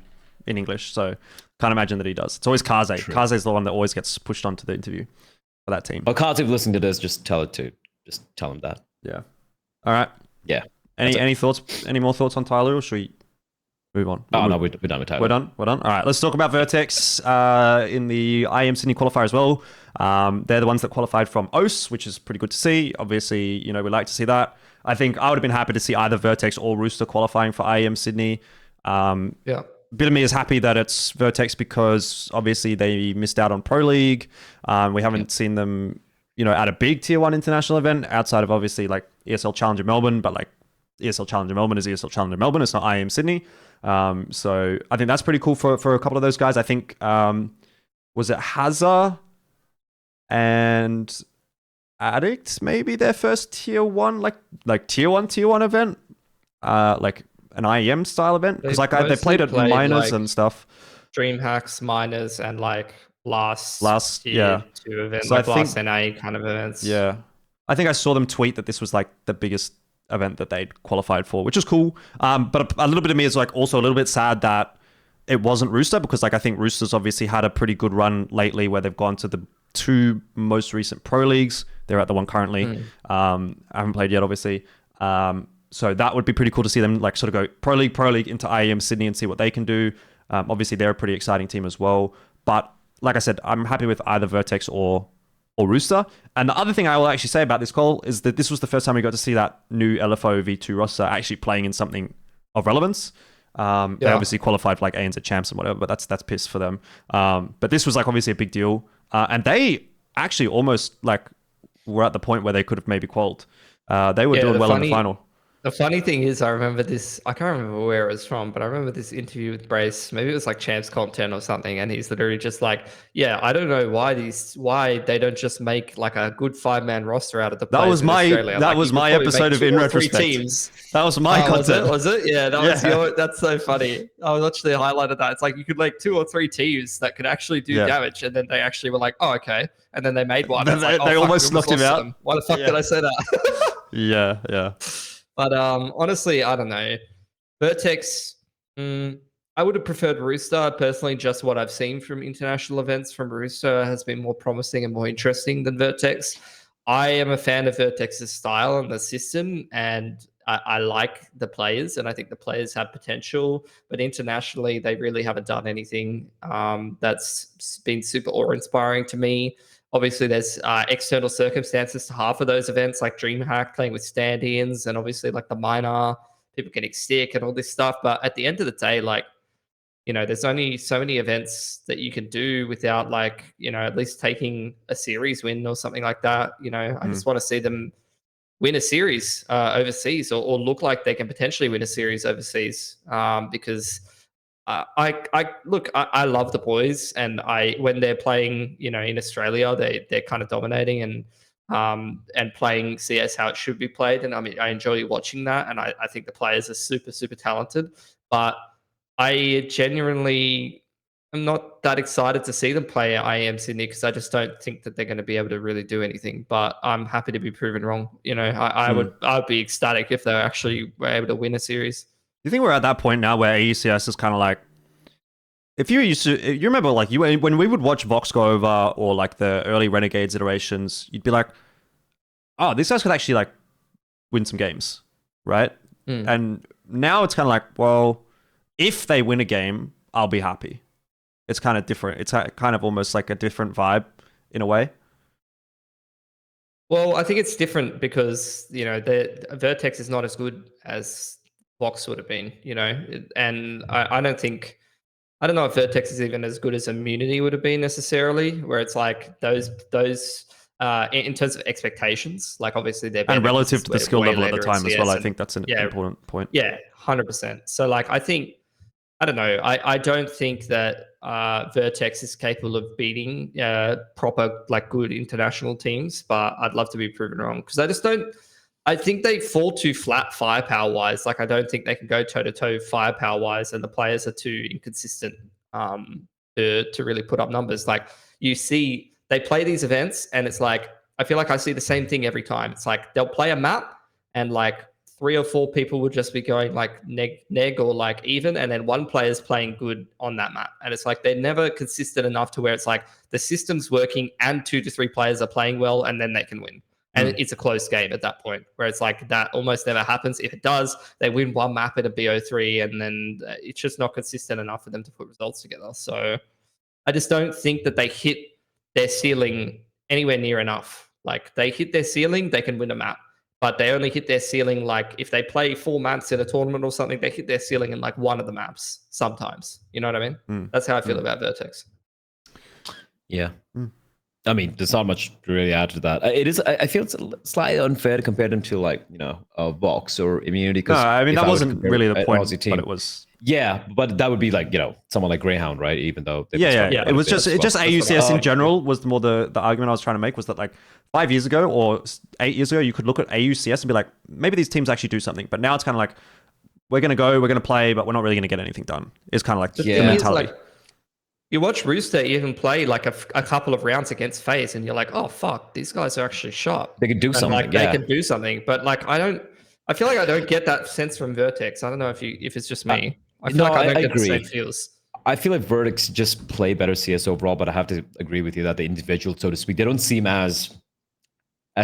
in English, so can't imagine that he does. It's always Kaze. Kaze is the one that always gets pushed onto the interview for that team. Well, Kaze, if you're listening to this, just tell him that. Yeah. All right. Yeah. Any thoughts? Any more thoughts on Tyloo, or should we move on? No, we're done with Tyloo. We're done. All right, let's talk about Vertex in the IEM Sydney qualifier as well. They're the ones that qualified from OS, which is pretty good to see. Obviously, you know, we like to see that. I think I would have been happy to see either Vertex or Rooster qualifying for IEM Sydney. Yeah. Bit of me is happy that it's Vertex because obviously they missed out on Pro League. We haven't seen them, you know, at a big tier 1 international event outside of obviously like ESL Challenger Melbourne, but like ESL Challenger Melbourne is ESL Challenger Melbourne. It's not IEM Sydney. So I think that's pretty cool for a couple of those guys. I think, was it Hazza and Addict, maybe their first tier 1, like tier 1 event? Like an IEM style event? Because like they played at Minors like and stuff. DreamHacks, Minors, and like last tier 2 events, so like last NA kind of events. Yeah. I think I saw them tweet that this was like the biggest event that they'd qualified for, which is cool. But a little bit of me is like also a little bit sad that it wasn't Rooster, because like I think Rooster's obviously had a pretty good run lately where they've gone to the 2 most recent Pro Leagues. They're at the one currently. I haven't played yet, obviously. So that would be pretty cool to see them like sort of go Pro League into IEM Sydney and see what they can do. Obviously, they're a pretty exciting team as well. But like I said, I'm happy with either Vertex or Rooster. And the other thing I will actually say about this call is that this was the first time we got to see that new LFO V2 roster actually playing in something of relevance. They obviously qualified for like ANZ champs and whatever, but that's piss for them. But this was like obviously a big deal. And they actually almost like were at the point where they could have maybe qualified. They were doing well in the final. The funny thing is, I remember this. I can't remember where it was from, but I remember this interview with Brace. Maybe it was like Champs content or something, and he's literally just like, "Yeah, I don't know why they don't just make like a good 5-man roster out of the players in Australia." That was my episode of In Retrospect. Teams. That was my content. Was it? Yeah, was your. That's so funny. I was actually highlighted that. It's like you could make 2 or 3 teams that could actually do damage, and then they actually were like, "Oh, okay," and then they made one. They almost knocked him out. Why the fuck did I say that? Yeah. But honestly, I don't know. Vertex, I would have preferred Rooster. Personally, just what I've seen from international events from Rooster has been more promising and more interesting than Vertex. I am a fan of Vertex's style and the system, and I like the players, and I think the players have potential. But internationally, they really haven't done anything that's been super awe-inspiring to me. Obviously, there's external circumstances to half of those events, like DreamHack playing with stand-ins, and obviously like the minor, people getting sick and all this stuff. But at the end of the day, like, there's only so many events that you can do without like, at least taking a series win or something like that. I just want to see them win a series overseas or look like they can potentially win a series overseas because I love the boys, and when they're playing, in Australia, they're kind of dominating and playing CS how it should be played. And I mean, I enjoy watching that, and I think the players are super, super talented. But I genuinely am not that excited to see them play at IEM Sydney because I just don't think that they're going to be able to really do anything. But I'm happy to be proven wrong. I would be ecstatic if they actually were able to win a series. Do you think we're at that point now where AECS is kind of like, if you remember, like when we would watch Vox go over or like the early Renegades iterations, you'd be like, oh, these guys could actually like win some games, right? And now it's kind of like, well, if they win a game, I'll be happy. It's kind of different. It's kind of almost like a different vibe in a way. Well, I think it's different because, the Vertex is not as good as Vox would have been, and I don't know if Vertex is even as good as Immunity would have been necessarily, where it's like those in terms of expectations, like obviously they're better and relative to the skill level at the time as well. I think that's an important point. Yeah, 100%. So like, I don't know. I don't think that Vertex is capable of beating proper, like, good international teams, but I'd love to be proven wrong because I just don't. I think they fall too flat firepower-wise. Like, I don't think they can go toe-to-toe firepower-wise, and the players are too inconsistent to really put up numbers. Like, you see, they play these events, and it's like, I feel like I see the same thing every time. It's like, they'll play a map, and, like, 3 or 4 people will just be going, like, neg or, like, even, and then one player's playing good on that map. And it's like, they're never consistent enough to where it's like, the system's working, and 2 to 3 players are playing well, and then they can win. And it's a close game at that point, where it's like that almost never happens. If it does, they win one map at a BO3, and then it's just not consistent enough for them to put results together. So I just don't think that they hit their ceiling anywhere near enough. Like, they hit their ceiling, they can win a map. But they only hit their ceiling, like, if they play 4 maps in a tournament or something, they hit their ceiling in, like, one of the maps sometimes. You know what I mean? That's how I feel about Vertex. Yeah. I mean, there's not much to really add to that. It is. I feel it's slightly unfair to compare them to, like, Vox or Immunity. No, I mean, that wasn't really the point, but it was. Yeah, but that would be like, someone like Greyhound, right? Even though it was just AUCS in general was more the argument I was trying to make was that, like, 5 years ago or 8 years ago, you could look at AUCS and be like, maybe these teams actually do something. But now it's kind of like, we're going to play, but we're not really going to get anything done. It's kind of like the mentality. You watch Rooster even play like a couple of rounds against FaZe, and you're like, oh fuck, these guys are actually sharp. They can do something. Like, they can do something, but like, I feel like I don't get that sense from Vertex. I don't know if it's just me. I feel like I don't get the same feels. I feel like Vertex just play better CS overall, but I have to agree with you that the individual, so to speak, they don't seem as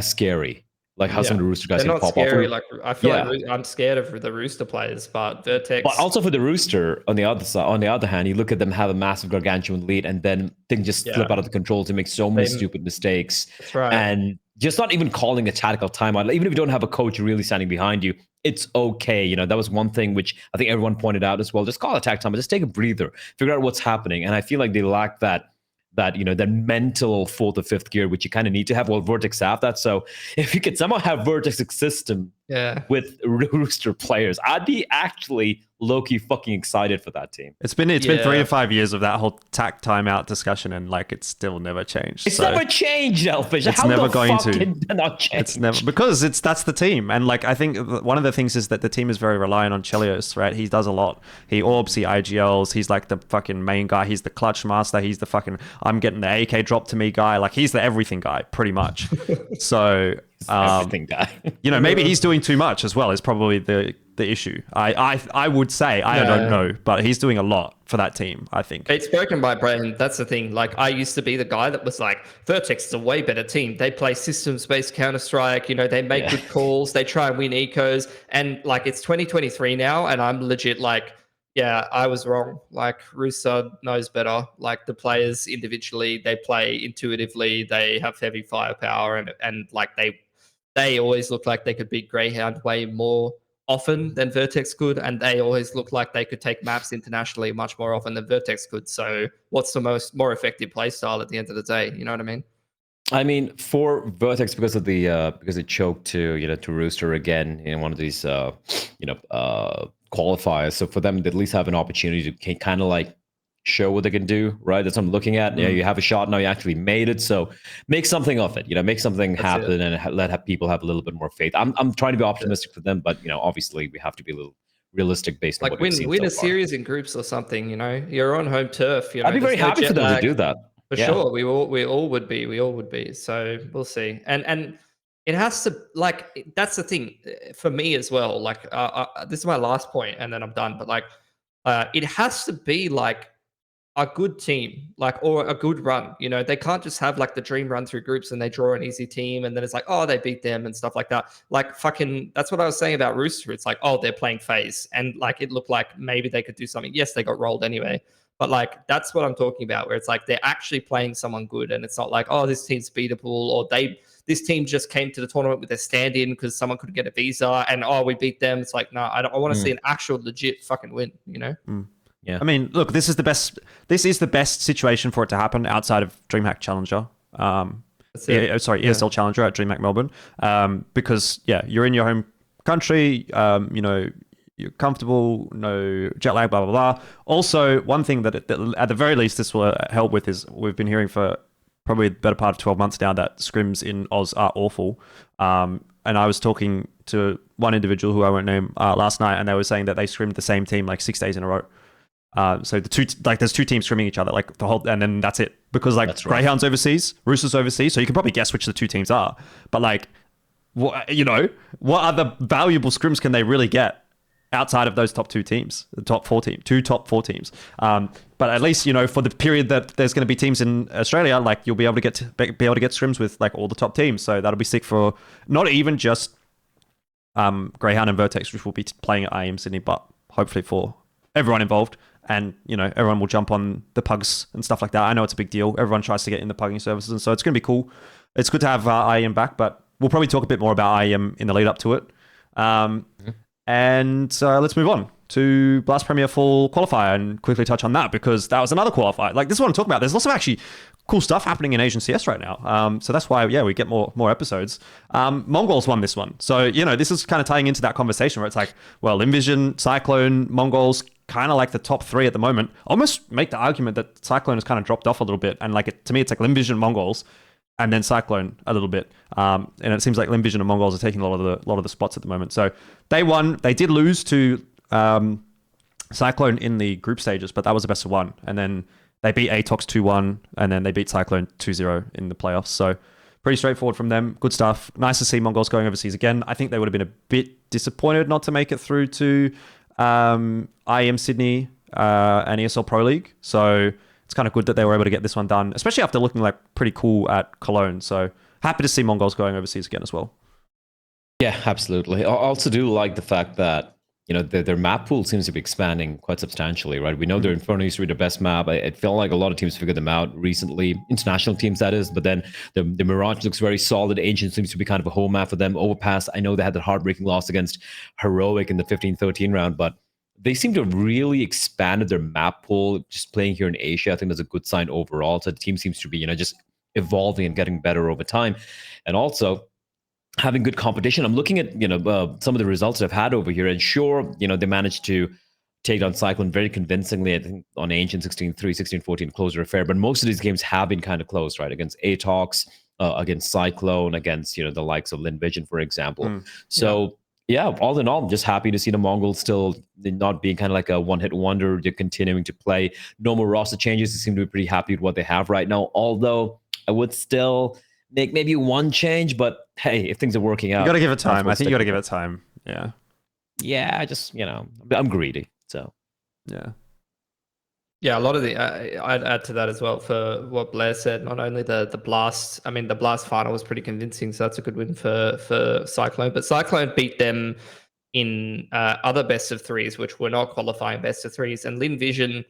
scary. Like how some of the Rooster guys can pop scary. off. Like, I feel like I'm scared of the Rooster players, but Vertex. But also for the Rooster, on the other hand, you look at them have a massive gargantuan lead, and then things just slip out of the control to make so many stupid mistakes. That's right. And just not even calling a tactical timeout. Like, even if you don't have a coach really standing behind you, it's okay. That was one thing which I think everyone pointed out as well. Just call a tactical timeout. Just take a breather. Figure out what's happening. And I feel like they lack that mental 4th or 5th gear, which you kind of need to have. Well, Vertex have that. So if you could somehow have Vertex's system with Rooster players. I'd be actually low-key fucking excited for that team. It's been 3 to 5 years of that whole TAC timeout discussion, and like it's still never changed. It's never changed, Elfish. It's How never the going fuck to. can it not change? It's never, because that's the team. And like I think one of the things is that the team is very reliant on Chelios, right? He does a lot. He orbs, he IGLs, he's like the fucking main guy, he's the clutch master, he's the fucking I'm getting the AK drop to me guy. Like he's the everything guy, pretty much. So everything guy. You know, maybe he's doing too much as well is probably the issue. I would say, I don't know, but he's doing a lot for that team, I think. It's broken my brain. That's the thing. Like, I used to be the guy that was like, Vertex is a way better team. They play systems-based Counter-Strike. You know, they make good calls. They try and win ecos. And like, it's 2023 now, and I'm legit like, yeah, I was wrong. Like, Rooster knows better. Like, the players individually, they play intuitively. They have heavy firepower, and like they always look like they could beat Greyhound way more often than Vertex could, and they always look like they could take maps internationally much more often than Vertex could. So what's the more effective play style at the end of the day? You know what I mean? I mean, for Vertex, because of the because it choked to Rooster again in one of these qualifiers. So for them to at least have an opportunity to kind of like show what they can do, right? That's what I'm looking at. You have a shot now, you actually made it, so make something of it. Make something happen and let people have a little bit more faith. I'm trying to be optimistic for them, but obviously we have to be a little realistic based on like what we've seen win so a far. series in groups or something. You're on home turf. I'd be very happy for them to do that. For sure, we all would be. So we'll see. And it has to, like, that's the thing for me as well. Like, this is my last point, and then I'm done. But like, it has to be like a good team, like, or a good run. They can't just have like the dream run through groups and they draw an easy team and then it's like, oh, they beat them and stuff like that. Like, fucking, that's what I was saying about Rooster. It's like, oh, they're playing FaZe, and like it looked like maybe they could do something. Yes, they got rolled anyway, but like that's what I'm talking about, where it's like they're actually playing someone good, and it's not like, oh, this team's beatable, or this team just came to the tournament with their stand-in because someone couldn't get a visa and, oh, we beat them. It's like, no, I want to see an actual legit fucking win. Yeah. I mean, look, this is the best situation for it to happen outside of DreamHack Challenger. ESL Challenger at DreamHack Melbourne. Because you're in your home country, you're comfortable, no jet lag, blah, blah, blah. Also, one thing that at the very least this will help with is we've been hearing for probably the better part of 12 months now that scrims in Oz are awful. And I was talking to one individual who I won't name last night, and they were saying that they scrimmed the same team like 6 days in a row. So there's two teams scrimming each other, like the whole, and then that's it. Because like that's Greyhound's overseas, Rooster's overseas, so you can probably guess which the two teams are. But like, what other valuable scrims can they really get outside of those top two teams, the top four teams? But at least for the period that there's going to be teams in Australia, like you'll be able to get scrims with like all the top teams. So that'll be sick for not even just Greyhound and Vertex, which will be playing at IEM Sydney, but hopefully for everyone involved. And, everyone will jump on the pugs and stuff like that. I know it's a big deal. Everyone tries to get in the pugging services. And so it's going to be cool. It's good to have IEM back, but we'll probably talk a bit more about IEM in the lead up to it. And let's move on to Blast Premier Fall Qualifier and quickly touch on that, because that was another qualifier. Like, this is what I'm talking about. There's lots of actually cool stuff happening in Asian CS right now. So that's why, we get more episodes. Mongolz won this one. So, this is kind of tying into that conversation where it's like, well, Lynn Vision, Cyclone, Mongolz, kind of like the top three at the moment. Almost make the argument that Cyclone has kind of dropped off a little bit. And like, to me, it's like Lynn Vision, Mongolz, and then Cyclone a little bit. And it seems like Lynn Vision and Mongolz are taking a lot of the spots at the moment. So they won. They did lose to Cyclone in the group stages, but that was the best of one. And then they beat Atox 2-1, and then they beat Cyclone 2-0 in the playoffs. So pretty straightforward from them. Good stuff. Nice to see Mongolz going overseas again. I think they would have been a bit disappointed not to make it through to IEM Sydney and ESL Pro League. So it's kind of good that they were able to get this one done, especially after looking like pretty cool at Cologne. So happy to see Mongolz going overseas again as well. Yeah, absolutely. I also do like the fact that their map pool seems to be expanding quite substantially, right? We know their Inferno used to be the best map. It felt like a lot of teams figured them out recently, international teams that is, but then the Mirage looks very solid. Ancient seems to be kind of a home map for them. Overpass, I know they had that heartbreaking loss against Heroic in the 15-13 round, but they seem to have really expanded their map pool just playing here in Asia. I think that's a good sign overall. So the team seems to be, just evolving and getting better over time. And also, having good competition. I'm looking at some of the results they've had over here, and sure, they managed to take down Cyclone very convincingly. I think on Ancient 16-3, 16-14 closer affair, but most of these games have been kind of close, right? Against Atox, against Cyclone, against the likes of Lynn Vision, for example. So yeah, all in all, I'm just happy to see the Mongolz still not being kind of like a one-hit wonder. They're continuing to play. No more roster changes. They seem to be pretty happy with what they have right now. Although I would still make maybe one change, but hey, if things are working out, you got to give it time. I think you got to give it time. Yeah. Yeah, I just I'm greedy, so yeah. Yeah, a lot of the I'd add to that as well for what Blair said. Not only the blast, I mean the blast final was pretty convincing, so that's a good win for Cyclone. But Cyclone beat them in other best of threes, which were not qualifying best of threes, and Lynn Vision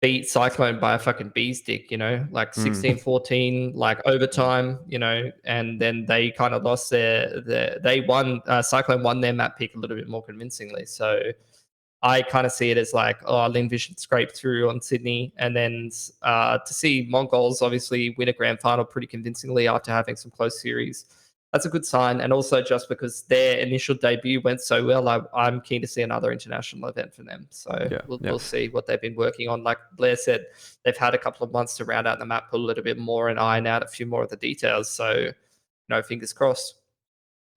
beat Cyclone by a fucking bee's dick, like 16-14, like overtime, and then they kind of lost they won, Cyclone won their map pick a little bit more convincingly. So I kind of see it as like, Lynn Vision scraped through on Sydney, and then to see Mongolz obviously win a grand final pretty convincingly after having some close series, that's a good sign. And also just because their initial debut went so well, I'm keen to see another international event for them. So we'll see what they've been working on. Like Blair said, they've had a couple of months to round out the map pool a little bit more and iron out a few more of the details. So, fingers crossed.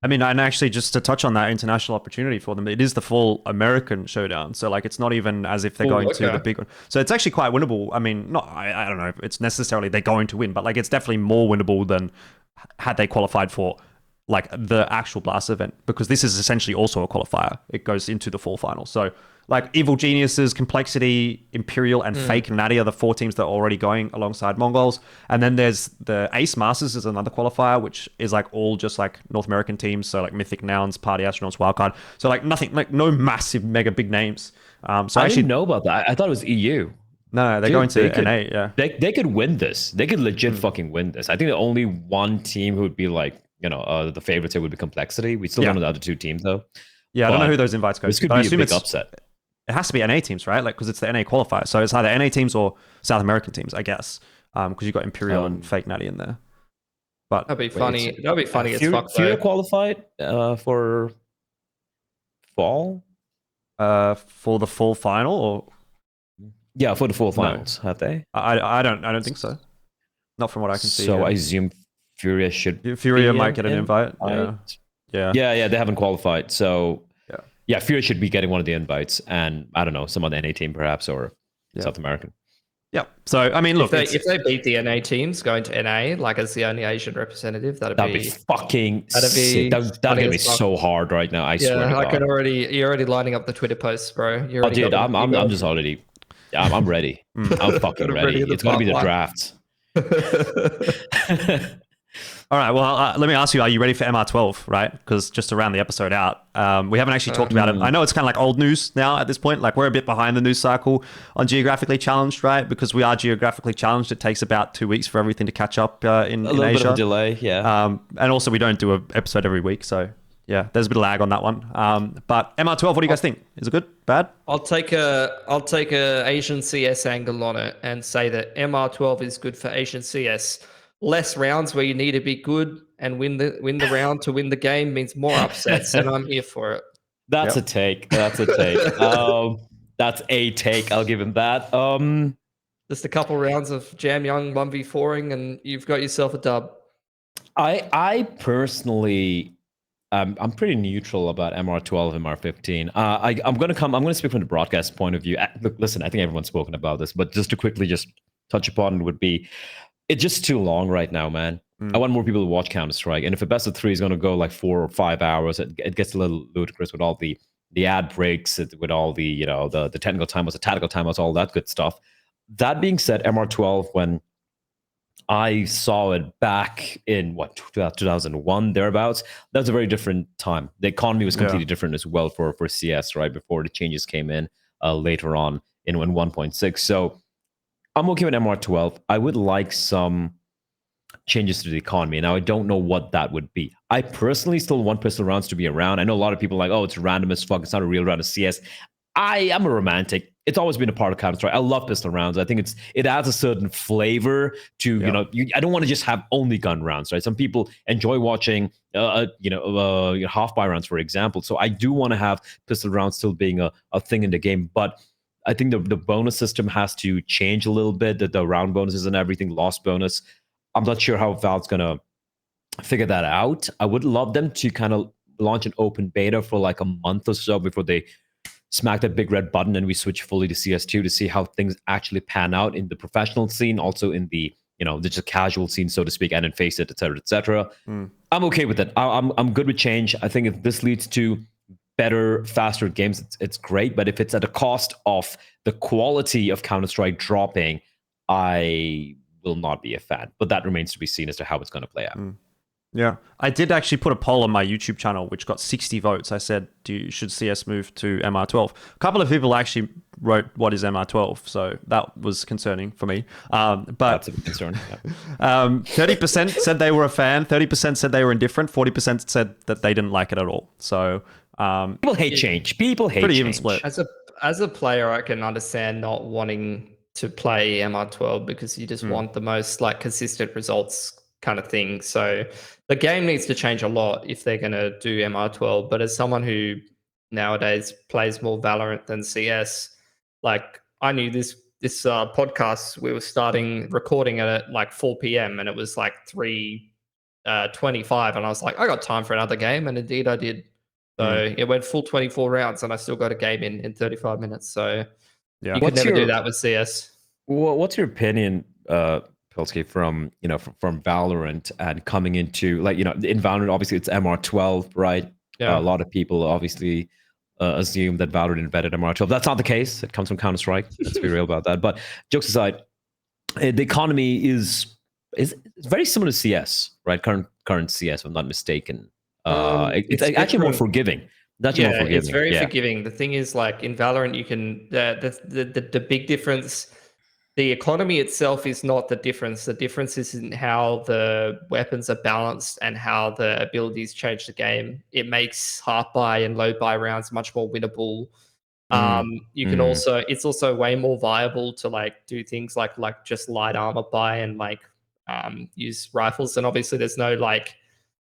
I mean, and actually, just to touch on that international opportunity for them, it is the full American showdown. So, like, it's not even as if they're going to the big one. So, it's actually quite winnable. I mean, I don't know if it's necessarily they're going to win, but like, it's definitely more winnable than had they qualified for like the actual Blast event, because this is essentially also a qualifier. It goes into the full final. So, like, Evil Geniuses, Complexity, Imperial, and Fake Natty are the 4 teams that are already going alongside Mongolz. And then there's the Ace Masters is another qualifier, which is like all just like North American teams. So like Mythic Nouns, Party Astronauts, Wildcard. So like nothing, like no massive mega big names. So I didn't know about that. I thought it was EU. No, they're going to NA, yeah. They could win this. They could legit fucking win this. I think the only one team who would be like, the favorites here would be Complexity. We still don't know the other 2 teams though. Yeah, I don't know who those invites go to. This could be a big upset. It has to be NA teams, right? Like, because it's the NA qualifier. So it's either NA teams or South American teams, I guess. Because you've got Imperial and Fake Natty in there. But that'd be funny. That'd be funny as fuck. Fury qualified for fall? For the full final, or yeah, for the full finals, have they? I don't think so. Not from what I can see. So I assume Furia should. Furia might get an invite. Yeah. They haven't qualified, so. Yeah, Fury should be getting one of the invites, and I don't know, some on the NA team perhaps, or South American. Yeah. So I mean, look, if they beat the NA teams going to NA, like as the only Asian representative, that'd be fucking sick. That'd be so hard right now. I swear to God. You're already lining up the Twitter posts, bro. Dude, I'm just already. I'm ready. I'm fucking ready. It's gonna be the draft. All right, well, let me ask you, are you ready for MR12, right? Because just to round the episode out, we haven't actually talked about it. I know it's kind of like old news now at this point. Like, we're a bit behind the news cycle on Geographically Challenged, right? Because we are Geographically Challenged. It takes about 2 weeks for everything to catch up in Asia. A little bit of a delay, yeah. And also, we don't do an episode every week, so yeah, there's a bit of lag on that one. But MR12, what do you guys think? Is it good? Bad? I'll take a Asian CS angle on it and say that MR12 is good for Asian CS. Less rounds where you need to be good and win the round to win the game means more upsets, and I'm here for it. That's a take. That's a take. That's a take. I'll give him that. Just a couple rounds of Jam Young 1v4ing, and you've got yourself a dub. I personally, I'm pretty neutral about MR12 and MR15. I'm going to speak from the broadcast point of view. Look, listen, I think everyone's spoken about this, but just to quickly just touch upon would be. It's just too long right now, man. I want more people to watch Counter-Strike. And if a best of 3 is going to go like 4 or 5 hours, it gets a little ludicrous with all the ad breaks, with all the the technical timeouts, the tactical timeouts, all that good stuff. That being said, MR12, when I saw it back in 2001 thereabouts, that was a very different time. The economy was completely different as well for CS, right, before the changes came in later on in 1.6. So I'm okay with MR12. I would like some changes to the economy. Now, I don't know what that would be. I personally still want pistol rounds to be around. I know a lot of people are like, oh, it's random as fuck. It's not a real round of CS. I'm a romantic. it's always been a part of Counter-Strike. I love pistol rounds. I think it adds a certain flavor to, I don't want to just have only gun rounds, right? Some people enjoy watching, half-buy rounds, for example. So I do want to have pistol rounds still being a thing in the game. But I think the bonus system has to change a little bit, the round bonuses and everything, lost bonus. I'm not sure how Valve's going to figure that out. I would love them to kind of launch an open beta for like a month or so before they smack that big red button and we switch fully to CS2 to see how things actually pan out in the professional scene, also in the the just casual scene, so to speak, and in Face It, etc., etc. I'm okay with it. I'm good with change. I think if this leads to better, faster games, it's great. But if it's at the cost of the quality of Counter-Strike dropping, I will not be a fan. But that remains to be seen as to how it's going to play out. Yeah, I did actually put a poll on my YouTube channel, which got 60 votes. I said, should CS move to MR12? A couple of people actually wrote, what is MR12? So that was concerning for me. But that's a concern. 30% said they were a fan, 30% said they were indifferent, 40% said that they didn't like it at all. So people hate change. People hate pretty change. even split. As a player, I can understand not wanting to play MR12 because you just want the most like consistent results kind of thing. So the game needs to change a lot if they're going to do MR12. But as someone who nowadays plays more Valorant than CS, like I knew this podcast, we were starting recording at like 4 p.m. and it was like 3:25, and I was like, I got time for another game, and indeed I did. So it went full 24 rounds, and I still got a game in 35 minutes. So you could never do that with CS. What's your opinion, Pilski, from Valorant and coming into in Valorant? Obviously, it's MR12, right? Yeah. A lot of people obviously assume that Valorant invented MR12. That's not the case. It comes from Counter-Strike. Let's be real about that. But jokes aside, the economy is very similar to CS, right? Current CS, if I'm not mistaken. It's actually more forgiving. That's more forgiving. It's very forgiving. The thing is, like in Valorant, you can the big difference. The economy itself is not the difference. The difference is in how the weapons are balanced and how the abilities change the game. It makes half buy and low buy rounds much more winnable. You can also, it's also way more viable to like do things like just light armor buy and like use rifles. And obviously there's no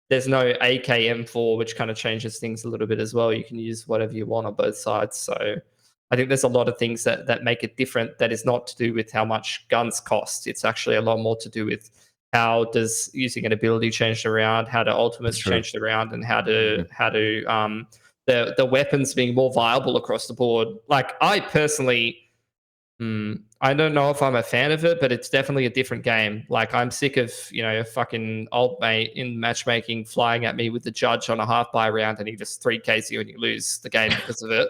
AKM4, which kind of changes things a little bit as well. You can use whatever you want on both sides. So I think there's a lot of things that make it different that is not to do with how much guns cost. It's actually a lot more to do with how does using an ability change around, how do ultimates change around, and how do the weapons being more viable across the board. Like I personally, I don't know if I'm a fan of it, but it's definitely a different game. Like I'm sick of, a fucking old mate in matchmaking flying at me with the judge on a half buy round and he just 3Ks you and you lose the game because of it.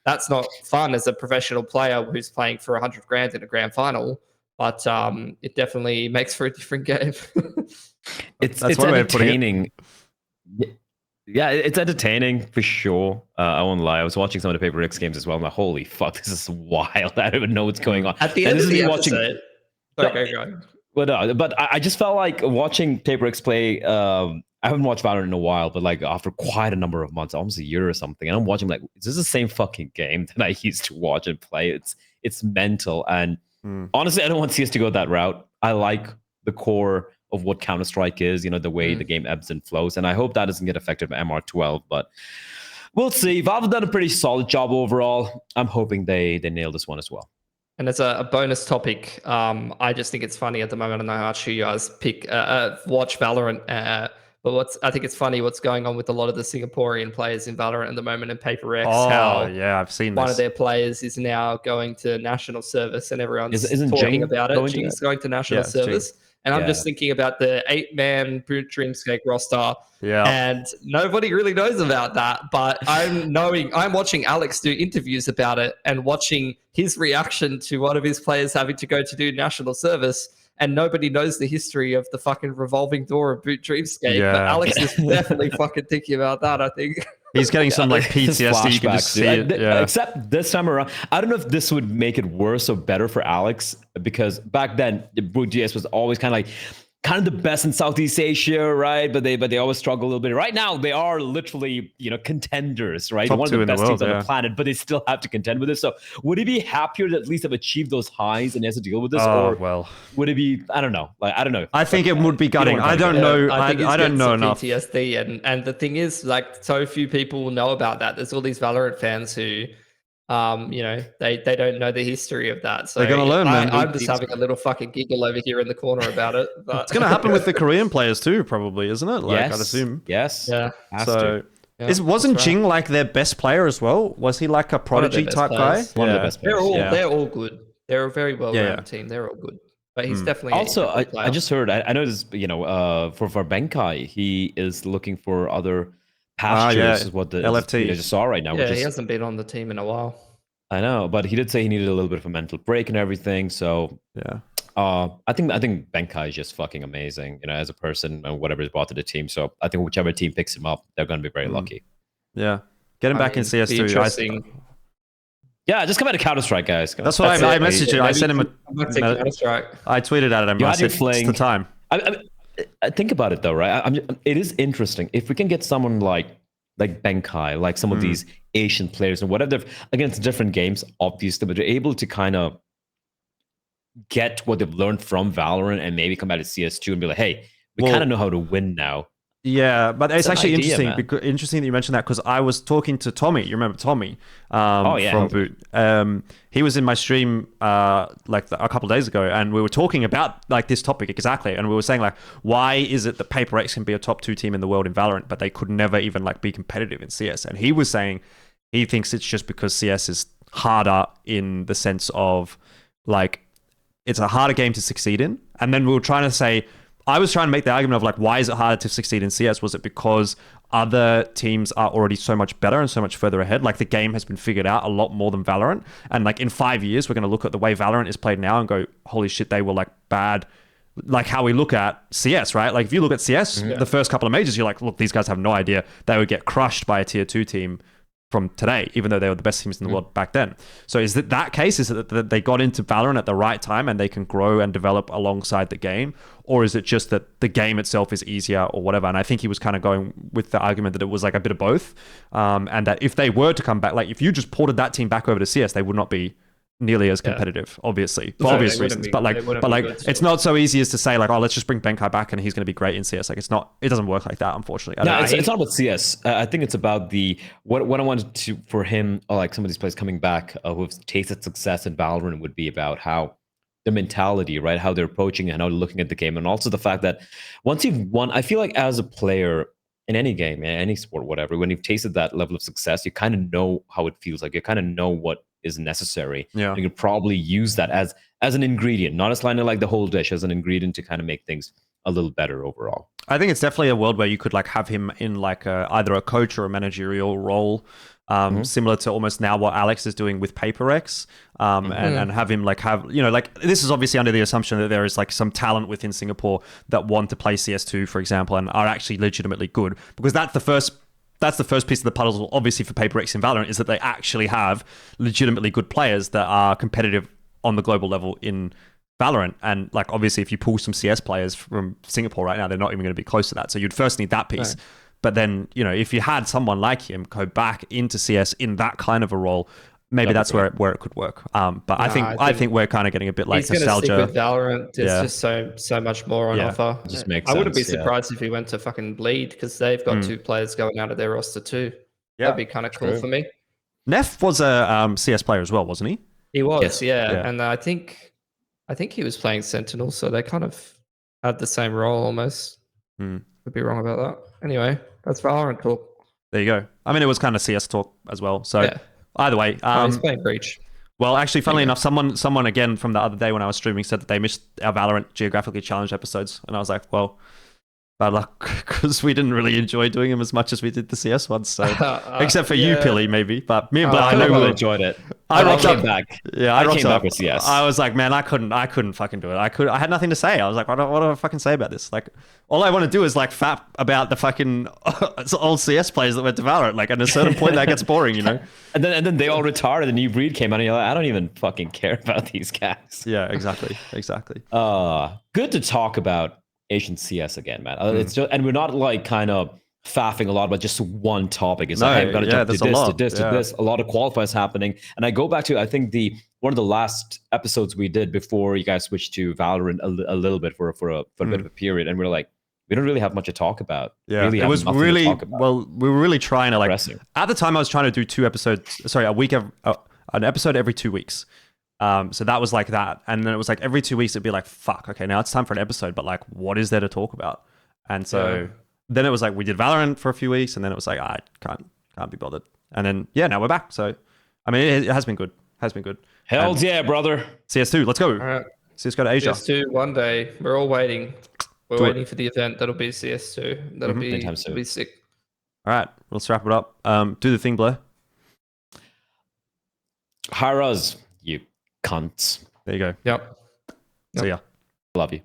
That's not fun as a professional player who's playing for $100,000 in a grand final, but it definitely makes for a different game. It's entertaining. Yeah, it's entertaining for sure. I won't lie. I was watching some of the Paper X games as well. I'm like, holy fuck, this is wild. I don't even know what's going on. At the end of the episode, but I just felt like watching Paper X play. I haven't watched Valorant in a while, but like after quite a number of months, almost a year or something, and I'm watching like, is this the same fucking game that I used to watch and play? It's mental, and honestly, I don't want CS to go that route. I like the core of what Counter-Strike is, the way the game ebbs and flows, and I hope that doesn't get affected by MR12, but we'll see. Valve have done a pretty solid job overall. I'm hoping they nail this one as well. And as a bonus topic, I just think it's funny at the moment. I don't know how much you guys watch Valorant, but I think it's funny what's going on with a lot of the Singaporean players in Valorant at the moment in Paper X. I've seen one of their players is now going to national service, and everyone's Isn't talking Jing about it. Jing's going to national service. And I'm just thinking about the 8-man Boot Dreamscape roster. Yeah. And nobody really knows about that. But I'm watching Alex do interviews about it and watching his reaction to one of his players having to go to do national service. And nobody knows the history of the fucking revolving door of Boot Dreamscape. Yeah. But Alex is definitely fucking thinking about that, I think. He's getting some like PTSD. You can just see it. Except this time around, I don't know if this would make it worse or better for Alex, because back then, Boot GS was always kind kind of the best in Southeast Asia, right? But they always struggle a little bit. Right now, they are literally, contenders, right? Top One of two the in the best world, teams on the planet, but they still have to contend with it. So would he be happier to at least have achieved those highs and he has to deal with this? Oh, or well. would it be, I don't know. Like, I don't know. I think it would be gutting. I don't know. I think I don't know some enough. PTSD, and the thing is, like, so few people know about that. There's all these Valorant fans who, they don't know the history of that. So they're gonna learn, man. I'm just having a little fucking giggle over here in the corner about it. But it's gonna happen with the Korean players too, probably, isn't it? Like, I'd assume. Yes. Yeah. Wasn't Jing like their best player as well? Was he like a prodigy type guy? One of the best players. They're all good. They're a very well-rounded team. They're all good. But he's definitely also. I just heard. I know this. For Benkai, he is looking for other pastures. Is what the LFT just saw right now. Yeah, he hasn't been on the team in a while. I know, but he did say he needed a little bit of a mental break and everything. So yeah, I think Benkai is just fucking amazing. As a person and whatever is brought to the team. So I think whichever team picks him up, they're going to be very lucky. Yeah, get him back in CS2. Yeah, just come out of Counter-Strike, guys. That's what I messaged you. I sent him Counter-Strike. I tweeted at him. I said, it's the time. I think about it though, right? It is interesting if we can get someone like Benkai, like some of these Asian players and whatever. Again, it's different games, obviously, but they're able to kind of get what they've learned from Valorant and maybe come out of CS2 and be like, hey, we kind of know how to win now. Yeah, but it's actually interesting that you mentioned that, because I was talking to Tommy. You remember Tommy from B.O.O.T-d. He was in my stream like a couple of days ago, and we were talking about like this topic exactly. And we were saying like, why is it that PaperX can be a top 2 team in the world in Valorant, but they could never even like be competitive in CS? And he was saying he thinks it's just because CS is harder in the sense of like it's a harder game to succeed in. And then we were trying to say, I was trying to make the argument of like, why is it harder to succeed in CS? Was it because other teams are already so much better and so much further ahead? Like the game has been figured out a lot more than Valorant. And like in 5 years, we're going to look at the way Valorant is played now and go, holy shit, they were like bad. Like how we look at CS, right? Like if you look at CS, the first couple of majors, you're like, look, these guys have no idea. They would get crushed by a tier 2 team from today, even though they were the best teams in the world back then. So is that case? Is it that they got into Valorant at the right time and they can grow and develop alongside the game? Or is it just that the game itself is easier or whatever? And I think he was kind of going with the argument that it was like a bit of both. And that if they were to come back, like if you just ported that team back over to CS, they would not be nearly as competitive, obviously, for obvious reasons. But it's not so easy as to say like, oh, let's just bring Benkai back and he's going to be great in CS. Like it doesn't work like that, unfortunately. It's not about CS. I think it's about what I wanted to for him, or like some of these players coming back who've tasted success in Valorant, would be about how the mentality, right? How they're approaching and how they're looking at the game, and also the fact that once you've won, I feel like as a player in any game, in any sport, whatever, when you've tasted that level of success, you kind of know how it feels like. You kind of know what is necessary. Yeah. You could probably use that as an ingredient, not as like the whole dish, as an ingredient to kind of make things a little better overall. I think it's definitely a world where you could like have him in like either a coach or a managerial role, similar to almost now what Alex is doing with PaperX, and have him like this is obviously under the assumption that there is like some talent within Singapore that want to play CS2, for example, and are actually legitimately good, because that's the first piece of the puzzle, obviously, for PaperX in Valorant, is that they actually have legitimately good players that are competitive on the global level in Valorant. And like, obviously, if you pull some CS players from Singapore right now, they're not even going to be close to that. So you'd first need that piece. Right. But then, if you had someone like him go back into CS in that kind of a role, maybe that's where it could work. But I think we're kind of getting a bit like nostalgia. Stick with Valorant. There's just so much more on offer. It just makes I sense. wouldn't be surprised if he went to fucking Bleed, because they've got 2 players going out of their roster too. That'd be kind of cool for me. Neff was a CS player as well, wasn't he? He was, yeah. And I think he was playing Sentinel, so they kind of had the same role almost. Could be wrong about that. Anyway, that's Valorant talk. There you go. I mean, it was kind of CS talk as well. So either way, he's playing Breach. Well, actually, funnily enough, someone again from the other day when I was streaming said that they missed our Valorant Geographically Challenged episodes, and I was like, well, bad luck, because we didn't really enjoy doing them as much as we did the CS ones. So except for you, Pilly, maybe. But me and Bleh, I know we enjoyed it. I came back. Yeah, I came back with CS. I was like, man, I couldn't fucking do it. I had nothing to say. I was like, what do I fucking say about this? Like, all I want to do is like fap about the fucking old CS players that went to Valorant. Like, at a certain point, that gets boring, And then they all retired. The new breed came out, and you're like, I don't even fucking care about these guys. Yeah, exactly. Good to talk about Asian CS again, man. It's just, and we're not like kind of faffing a lot about just one topic. It's No, like, hey, we got to jump to there's this, a lot. to this, to this. A lot of qualifiers happening. And I go back to, I think one of the last episodes we did before you guys switched to Valorant a little bit for a bit of a period, and we're like, we don't really have much to talk about. Yeah, really it was really well. We were really trying to like. Pressing. At the time, I was trying to do 2 episodes. Sorry, an episode every 2 weeks. So that was like that, and then it was like every 2 weeks it'd be like, fuck, okay, now it's time for an episode, but like, what is there to talk about? And so then it was like we did Valorant for a few weeks, and then it was like I can't be bothered, and then now we're back. So I mean, it has been good. Hell yeah, brother. CS2, let's go. All right. CS go to Asia. CS2 one day. We're all waiting. We're waiting for the event. That'll be CS2. That'll be sick. All right, let's wrap it up. Do the thing, Bleh. Haras, you cunts. There you go. Yep. See ya. Love you.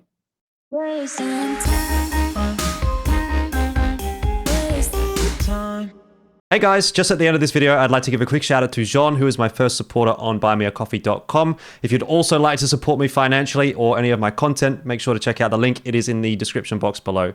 Hey guys, just at the end of this video, I'd like to give a quick shout out to Jean, who is my first supporter on buymeacoffee.com. If you'd also like to support me financially or any of my content, make sure to check out the link. It is in the description box below.